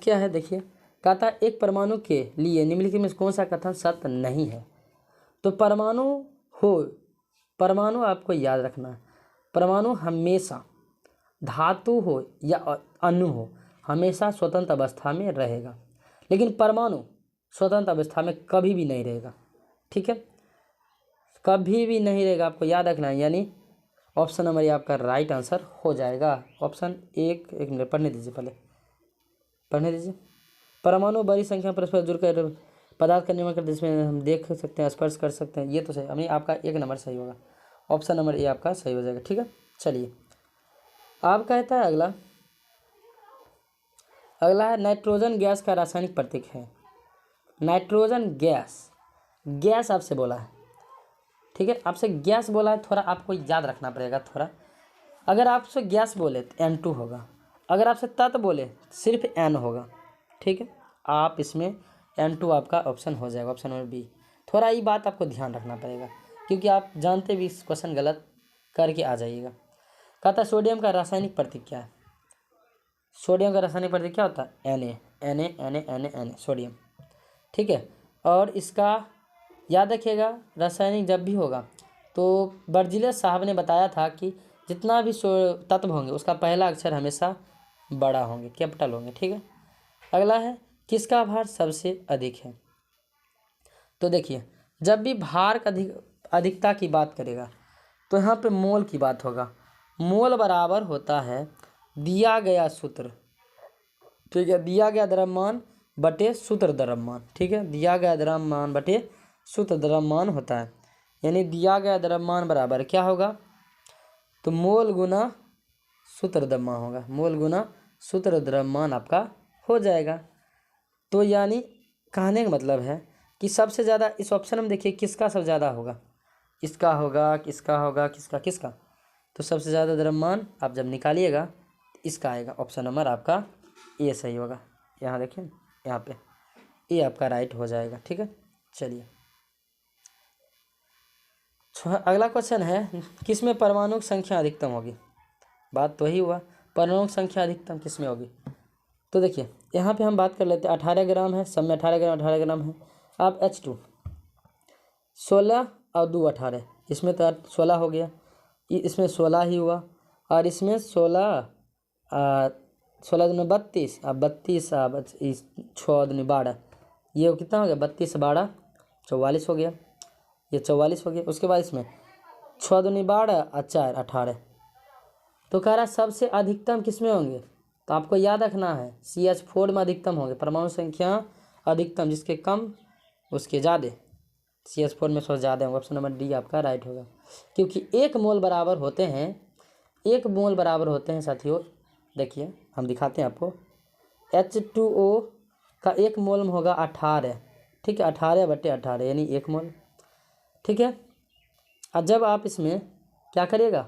क्या है, देखिए कहता है एक परमाणु के लिए निम्नलिखित में कौन सा कथन सत्य नहीं है। तो परमाणु आपको याद रखना है, परमाणु हमेशा धातु हो या अणु हो, हमेशा स्वतंत्र अवस्था में रहेगा, लेकिन परमाणु स्वतंत्र अवस्था में कभी भी नहीं रहेगा। ठीक है, कभी भी नहीं रहेगा, आपको याद रखना है, यानी ऑप्शन नंबर ये आपका राइट आंसर हो जाएगा। ऑप्शन एक मिनट पढ़ने दीजिए, पहले पढ़ने दीजिए। परमाणु बड़ी संख्या परस्पर जुड़कर पदार्थ का निर्माण करते, जिसमें हम देख सकते हैं, स्पर्श कर सकते हैं, ये तो सही, अभी आपका 1 नंबर सही होगा, ऑप्शन नंबर ए आपका सही हो जाएगा। ठीक है, चलिए आप कहता है अगला है नाइट्रोजन गैस का रासायनिक प्रतीक है। नाइट्रोजन गैस आपसे बोला है। ठीक है, आपसे गैस बोला है, थोड़ा आपको याद रखना पड़ेगा थोड़ा। अगर आपसे गैस बोले तो N2 होगा, अगर आपसे तत्व बोले सिर्फ N होगा। ठीक है, आप इसमें N2 आपका ऑप्शन हो जाएगा, ऑप्शन नंबर बी। थोड़ा ये बात आपको ध्यान रखना पड़ेगा, क्योंकि आप जानते भी इस क्वेश्चन गलत करके आ जाइएगा। कहता है सोडियम का रासायनिक प्रतीक क्या है। सोडियम का रासायनिक प्रतीक क्या होता है, Na सोडियम। ठीक है, और इसका याद रखिएगा, रासायनिक जब भी होगा तो बर्जिलस साहब ने बताया था कि जितना भी तत्व होंगे उसका पहला अक्षर हमेशा बड़ा होंगे, कैपिटल होंगे। ठीक है, अगला है किसका भार सबसे अधिक है। तो देखिए जब भी भार का अधिकता की बात करेगा तो यहाँ पे मोल की बात होगा। मोल बराबर होता है दिया गया सूत्र, ठीक है, दिया गया द्रव्यमान बटे सूत्र द्रव्यमान, ठीक है, दिया गया द्रव्यमान बटे सूत्र द्रव्यमान होता है। यानी दिया गया द्रव्यमान बराबर क्या होगा, तो मोल गुना सूत्र द्रव्यमान होगा, मोल गुना सूत्र द्रव्यमान आपका हो जाएगा। तो यानी कहने का मतलब है कि सबसे ज़्यादा इस ऑप्शन में देखिए किसका सबसे ज़्यादा होगा, इसका होगा, किसका होगा, किसका किसका, तो सबसे ज़्यादा द्रव्यमान आप जब निकालिएगा इसका आएगा, ऑप्शन नंबर आपका ए सही होगा। यहाँ देखिए यहाँ पे ए आपका राइट हो जाएगा, ठीक है। चलिए अगला क्वेश्चन है किसमें परमाणु की संख्या अधिकतम होगी। बात तो ही हुआ परमाणु की संख्या अधिकतम किसमें होगी। तो देखिए यहाँ पे हम बात कर लेते हैं 18 ग्राम है, सब में 18 ग्राम है। आप H2 16 और 2 18, इसमें तो 16 हो गया, इसमें 16 ही हुआ, और इसमें 16 दूनी 32, अब 32 6 दूनी 12, ये कितना हो गया 32 12 44 हो गया, ये 44 हो गया। उसके बाद इसमें 6 दूनी 12 और 4 18, तो कह रहा सबसे अधिकतम किस में होंगे, तो आपको याद रखना है CH4 में अधिकतम होंगे, परमाणु संख्या अधिकतम जिसके कम उसके ज़्यादा, CH4 में सबसे ज़्यादा होगा, ऑप्शन नंबर डी आपका राइट होगा। क्योंकि एक मोल बराबर होते हैं, एक मोल बराबर होते हैं साथियों, देखिए हम दिखाते हैं आपको, H2O का एक मोल में होगा 18, ठीक है, 18 बटे 18 यानी एक मोल, ठीक है। और जब आप इसमें क्या करिएगा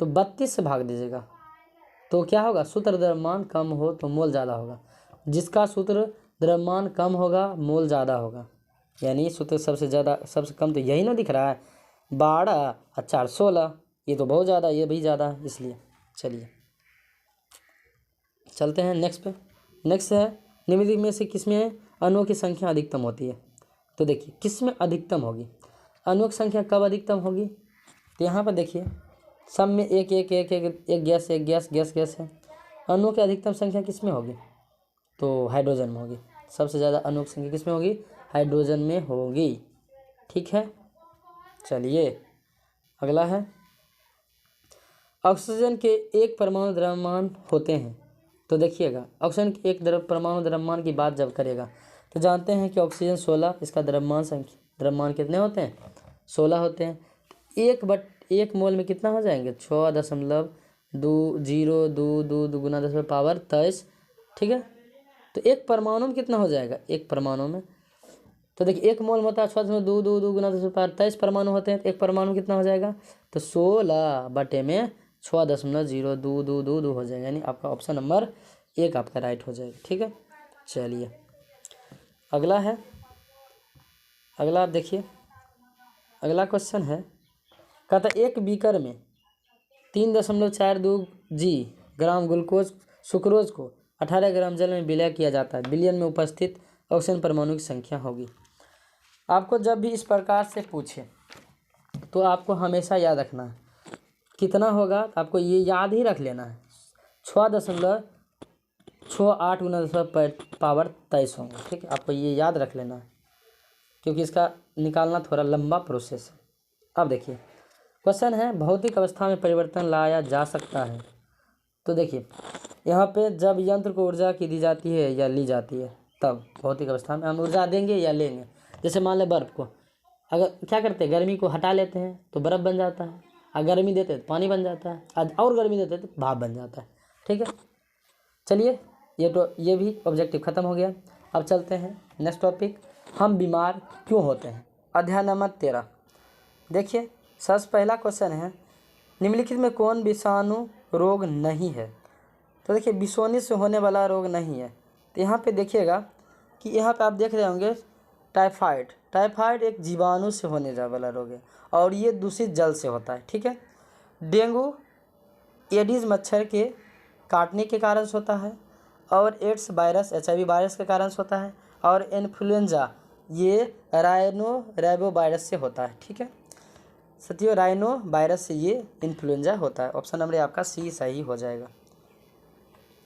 तो 32 से भाग दीजिएगा तो क्या होगा, सूत्र द्रव्यमान कम हो तो मोल ज़्यादा होगा, जिसका सूत्र द्रव्यमान कम होगा मोल ज़्यादा होगा, यानी सूत्र सबसे ज़्यादा सबसे कम तो यही ना दिख रहा है 12 और 4 16, ये तो बहुत ज़्यादा, ये भी ज़्यादा है इसलिए। चलिए चलते हैं नेक्स्ट पे। नेक्स्ट है निम्नलिखित में से किसमें अणुओं की संख्या अधिकतम होती है। तो देखिए किसमें अधिकतम होगी, अणुओं की संख्या कब अधिकतम होगी, तो यहाँ पर देखिए सब में एक एक एक एक एक गैस, एक गैस गैस गैस है। अणुओं की अधिकतम संख्या किस में होगी, तो हाइड्रोजन में होगी, सबसे ज़्यादा अणुओं की संख्या किस में होगी, हाइड्रोजन में होगी, ठीक है। चलिए अगला है ऑक्सीजन के एक परमाणु द्रव्यमान होते हैं। तो देखिएगा ऑक्सीजन के एक परमाणु द्रव्यमान की बात जब करेगा तो जानते हैं कि ऑक्सीजन 16, इसका द्रव्यमान कितने होते हैं 16 होते हैं। एक मोल में कितना हो जाएंगे 6.20222 गुना 10⁻23, ठीक है। तो एक परमाणु में कितना हो जाएगा, एक परमाणु में, तो देखिए एक मोल में होता है 6.222 गुना 10⁻23 परमाणु होते हैं, तो एक परमाणु कितना हो जाएगा, तो 16 बटे में 6.0222 हो जाएगा, यानी आपका ऑप्शन नंबर एक आपका राइट हो जाएगा, ठीक है। चलिए अगला है, अगला आप देखिए, अगला क्वेश्चन है कहता एक बीकर में 3.42 ग्राम ग्लूकोज सुक्रोज को 18 ग्राम जल में विलय किया जाता है, बिलियन में उपस्थित ऑक्सीजन परमाणु की संख्या होगी। आपको जब भी इस प्रकार से पूछे तो आपको हमेशा याद रखना है कितना होगा, तो आपको ये याद ही रख लेना है 6.68 गुना 10⁻23 होंगे, ठीक है, आपको ये याद रख लेना है क्योंकि इसका निकालना थोड़ा लंबा प्रोसेस है। अब देखिए क्वेश्चन है भौतिक अवस्था में परिवर्तन लाया जा सकता है। तो देखिए यहाँ पे जब यंत्र को ऊर्जा की दी जाती है या ली जाती है तब भौतिक अवस्था में हम ऊर्जा देंगे या लेंगे। जैसे मान लें बर्फ़ को अगर क्या करते हैं गर्मी को हटा लेते हैं तो बर्फ़ बन जाता है, और गर्मी देते हैं तो पानी बन जाता है, और गर्मी देते हैं तो भाप बन जाता है, ठीक है। चलिए ये भी ऑब्जेक्टिव ख़त्म हो गया। अब चलते हैं नेक्स्ट टॉपिक, हम बीमार क्यों होते हैं, अध्याय नंबर 13। देखिए सबसे पहला क्वेश्चन है निम्नलिखित में कौन विषाणु रोग नहीं है। तो देखिए बिसोनी से होने वाला रोग नहीं है, तो यहाँ पे देखिएगा कि यहाँ पे आप देख रहे होंगे टाइफाइड एक जीवाणु से होने वाला रोग है और ये दूषित जल से होता है, ठीक है। डेंगू एडिस मच्छर के काटने के कारण से होता है, और एड्स वायरस HIV वायरस के कारण से होता है, और इन्फ्लुएंजा ये राइनो वायरस से होता है, ठीक है साथियों, राइनो वायरस से ये इन्फ्लुएंजा होता है। ऑप्शन नंबर आपका सी सही हो जाएगा।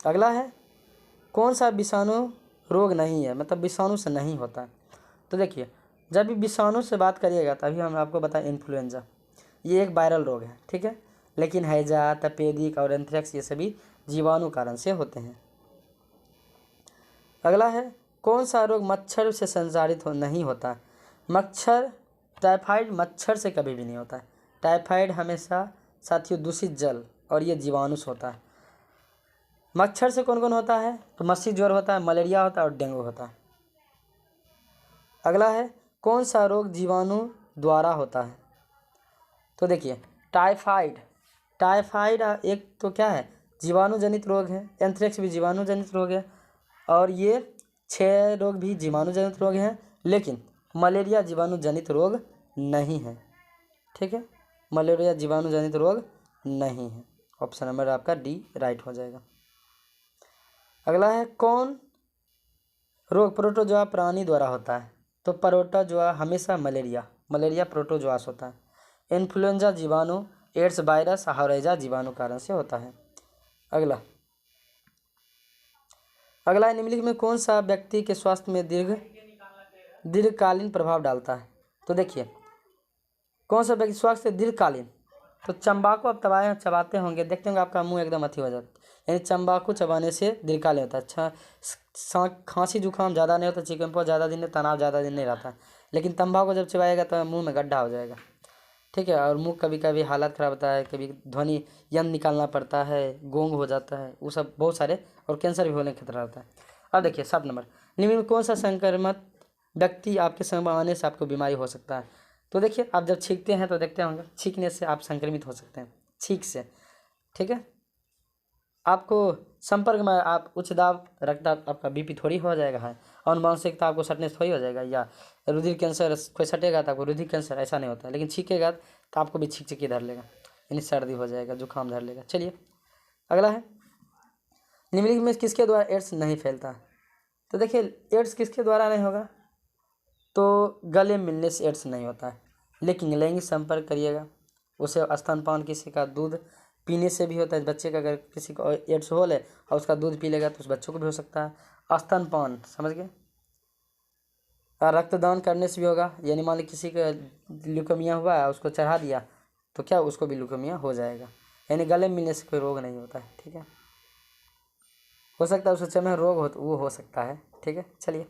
अगला है कौन सा विषाणु रोग नहीं है, मतलब विषाणु से नहीं होता है। तो देखिए, जब भी विषाणु से बात करिएगा तभी हम आपको बताएं इन्फ्लुएंजा, ये एक वायरल रोग है, ठीक है। लेकिन हैजा, तपेदिक और एंथ्रेक्स ये सभी जीवाणु कारण से होते हैं। अगला है, कौन सा रोग मच्छर से संचारित नहीं होता? मच्छर, टाइफाइड मच्छर से कभी भी नहीं होता है। टाइफाइड हमेशा साथियों दूषित जल और ये जीवाणु से होता है। मच्छर से कौन कौन होता है? तो मस्सी ज्वर होता है, मलेरिया होता है और डेंगू होता है। अगला है, कौन सा रोग जीवाणु द्वारा होता है? तो देखिए, टाइफाइड, टाइफाइड एक तो क्या है, जीवाणु जनित रोग है। एंथ्रेक्स भी जीवाणु जनित रोग है और ये 6 रोग भी जीवाणु जनित रोग हैं। लेकिन मलेरिया जीवाणु जनित रोग नहीं है, ठीक है। मलेरिया जीवाणु जनित रोग नहीं है। ऑप्शन नंबर आपका डी राइट हो जाएगा। अगला है, कौन रोग प्रोटोजोआ प्राणी द्वारा होता है? तो प्रोटोजोआ हमेशा मलेरिया, मलेरिया प्रोटोजोआ से होता है। इन्फ्लुएंजा जीवाणु, एड्स वायरस, हैजा जीवाणु कारण से होता है। अगला अगला है, निम्नलिखित में कौन सा व्यक्ति के स्वास्थ्य में दीर्घकालीन प्रभाव डालता है? तो देखिए, कौन सा व्यक्ति स्वास्थ्य दीर्घकालीन, तो तंबाकू आप चबाते होंगे, देखते होंगे आपका मुंह एकदम अथी हो जाता है, यानी तंबाकू चबाने से दीर्घकालीन होता है। अच्छा, खांसी जुकाम ज़्यादा नहीं होता, चिकनपॉक्स ज़्यादा दिन, तनाव ज़्यादा दिन नहीं रहता है। लेकिन तंबाकू जब चबाएगा तो मुंह में गड्ढा हो जाएगा, ठीक है। और मुंह कभी कभी हालत ख़राब होता है, कभी ध्वनि यंत्र निकालना पड़ता है, गोंग हो जाता है, वो सब बहुत सारे, और कैंसर भी होने का खतरा रहता है। अब देखिए 7 नंबर, निम्न में कौन सा संक्रमित व्यक्ति आपके संग आने से आपको बीमारी हो सकता है? तो देखिए, आप जब छींकते हैं तो देखते होंगे, छींकने से आप संक्रमित हो सकते हैं, छींक से, ठीक है। आपको संपर्क में आप उच्च दाब, रक्तदाब, आपका बीपी थोड़ी हो जाएगा है, और मानसिकता आपको सटने से थोड़ी हो जाएगा, या रुधिर कैंसर, कोई सटेगा तो आपको रुधिर कैंसर, ऐसा नहीं होता है। लेकिन छींकेगा तो आपको भी छींक छींकी धर लेगा, यानी सर्दी हो जाएगा, जुकाम धर लेगा। चलिए अगला है, निम्नलिखित में किसके द्वारा एड्स नहीं फैलता? तो देखिए, एड्स किसके द्वारा नहीं होगा? तो गले मिलने से एड्स नहीं होता है, लेकिन लैंगिक संपर्क करिएगा, उसे स्तनपान, किसी का दूध पीने से भी होता है। बच्चे का अगर किसी को एड्स हो ले और उसका दूध पी लेगा तो उस बच्चों को भी हो सकता है। स्तनपान, समझ गए। और रक्तदान करने से भी होगा, यानी मान ली किसी का ल्यूकेमिया हुआ है, उसको चढ़ा दिया तो क्या उसको भी ल्यूकेमिया हो जाएगा। यानी गले मिलने से कोई रोग नहीं होता है, ठीक है। हो सकता है उस समय में रोग हो, तो वो हो सकता है, ठीक है। चलिए,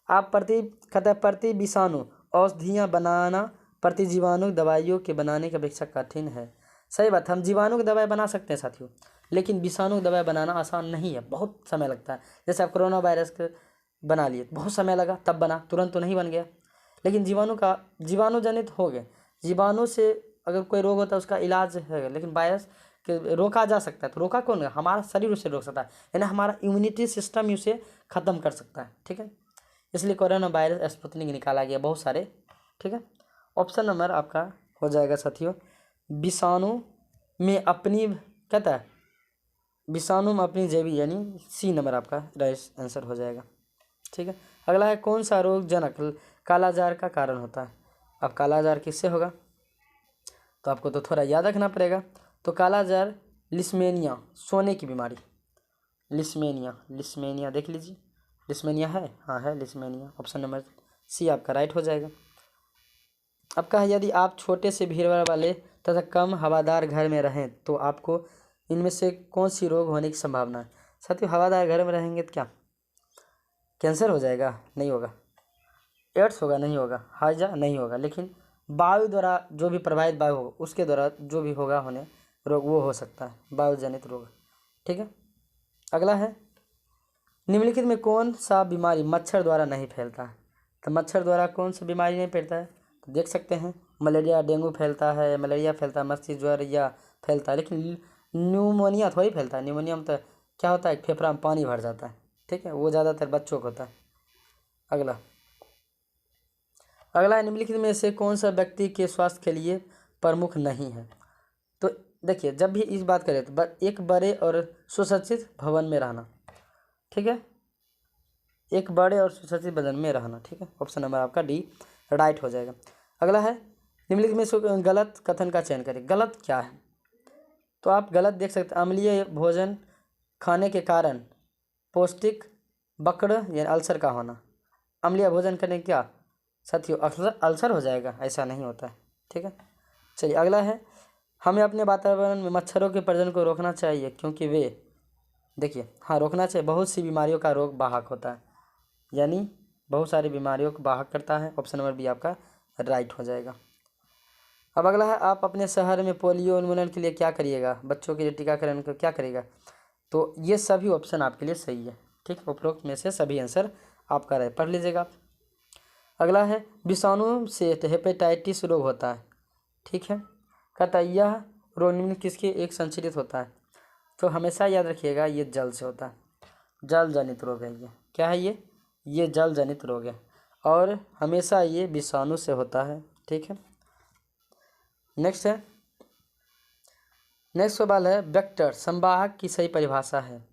आप प्रति विषाणु औषधियाँ बनाना प्रतिजीवाणु दवाइयों के बनाने की अपेक्षा कठिन है। सही बात, हम जीवाणु की दवाई बना सकते हैं साथियों, लेकिन विषाणु की दवाई बनाना आसान नहीं है, बहुत समय लगता है। जैसे आप कोरोना वायरस के बना लिए, बहुत समय लगा तब बना, तुरंत तो नहीं बन गया। लेकिन जीवाणु जनित हो गए, जीवाणु से अगर कोई रोग होता है उसका इलाज है, लेकिन वायरस के रोका जा सकता है। तो रोका कौन है? हमारा शरीर उसे रोक सकता है, यानी हमारा इम्यूनिटी सिस्टम उसे ख़त्म कर सकता है, ठीक है। इसलिए कोरोना वायरस स्पुतनिक निकाला गया, बहुत सारे, ठीक है। ऑप्शन नंबर आपका हो जाएगा साथियों, विषाणु में अपनी, कहता है विषाणु में अपनी जैवी, यानी सी नंबर आपका राइट आंसर हो जाएगा, ठीक है। अगला है, कौन सा रोग जनक कालाजार का कारण होता है? अब कालाजार किससे होगा? तो आपको तो थोड़ा याद रखना पड़ेगा। तो कालाजार लिस्मेनिया, सोने की बीमारी, लिस्मेनिया देख लीजिए, लिस्मेनिया है, हाँ है लिस्मेनिया। ऑप्शन नंबर सी आपका राइट हो जाएगा। अब कहा, यदि आप छोटे से भीड़ वाले तथा कम हवादार घर में रहें तो आपको इनमें से कौन सी रोग होने की संभावना है? साथियों, हवादार घर में रहेंगे तो क्या कैंसर हो जाएगा? नहीं होगा। एड्स होगा? नहीं होगा। हैजा नहीं होगा। लेकिन वायु द्वारा जो भी प्रभावित वायु होगा उसके द्वारा जो भी होगा होने रोग, वो हो सकता है, वायु जनित रोग, ठीक है। अगला है, निम्नलिखित में कौन सा बीमारी मच्छर द्वारा नहीं फैलता है? तो मच्छर द्वारा कौन सा बीमारी नहीं फैलता है? तो देख सकते हैं, मलेरिया, डेंगू फैलता है, मलेरिया फैलता है, मस्तिष्क ज्वर या फैलता है, लेकिन न्यूमोनिया थोड़ी फैलता है। न्यूमोनिया में तो क्या होता है, फेफड़ा में पानी भर जाता है, ठीक है, वो ज़्यादातर बच्चों को होता है। अगला है, निम्नलिखित में से कौन सा व्यक्ति के स्वास्थ्य के लिए प्रमुख नहीं है? तो देखिए, जब भी इस बात करें तो एक बड़े और सुसज्जित भवन में रहना, ठीक है, एक बड़े और सुसज्जित भवन में रहना, ठीक है। ऑप्शन नंबर आपका डी राइट हो जाएगा। अगला है, निम्नलिखित में से गलत कथन का चयन करें। गलत क्या है? तो आप गलत देख सकते हैं, अम्लीय भोजन खाने के कारण पौष्टिक बकड़ यानी अल्सर का होना। अम्लीय भोजन करने क्या साथियों अल्सर हो जाएगा, ऐसा नहीं होता है। ठीक है, चलिए अगला है, हमें अपने वातावरण में मच्छरों के प्रजनन को रोकना चाहिए क्योंकि वे, देखिए हाँ रोकना चाहिए, बहुत सी बीमारियों का रोग वाहक होता है, यानी बहुत सारी बीमारियों को वाहक करता है। ऑप्शन नंबर बी आपका राइट हो जाएगा। अब अगला है, आप अपने शहर में पोलियो उन्मूलन के लिए क्या करिएगा, बच्चों के लिए टीकाकरण को क्या करेगा। तो ये सभी ऑप्शन आपके लिए सही है। ठीक, उपरोक्त में से सभी आंसर आपका रहे, पढ़ लीजिएगा आप। अगला है, विषाणु से हेपेटाइटिस रोग होता है। ठीक है, कहता है यह रोग निम्न किसके एक संचरित होता है। तो हमेशा याद रखिएगा ये जल से होता है, जल जनित रोग है। ये क्या है, ये जल जनित रोग है और हमेशा ये विषाणु से होता है। ठीक है, नेक्स्ट है, नेक्स्ट सवाल है, वेक्टर संवाहक की सही परिभाषा है।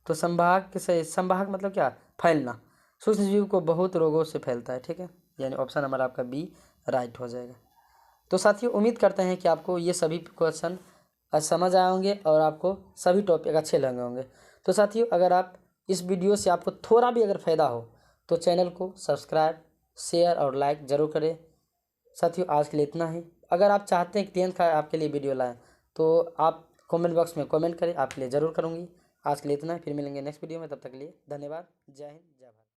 तो संवाहक की सही, संवाहक मतलब क्या, फैलना, सूक्ष्म जीव को बहुत रोगों से फैलता है। ठीक है, यानी ऑप्शन नंबर आपका बी राइट हो जाएगा। तो साथियों उम्मीद करते हैं कि आपको ये सभी क्वेश्चन समझ आए होंगे और आपको सभी टॉपिक अच्छे लगे होंगे। तो साथियों अगर आप इस वीडियो से आपको थोड़ा भी अगर फ़ायदा हो तो चैनल को सब्सक्राइब, शेयर और लाइक ज़रूर करें। साथियों आज के लिए इतना ही। अगर आप चाहते हैं कि 10th का आपके लिए वीडियो लाएं तो आप कमेंट बॉक्स में कमेंट करें, आपके लिए ज़रूर करूँगी। आज के लिए इतना ही, फिर मिलेंगे नेक्स्ट वीडियो में, तब तक के लिए धन्यवाद। जय हिंद, जय भारत।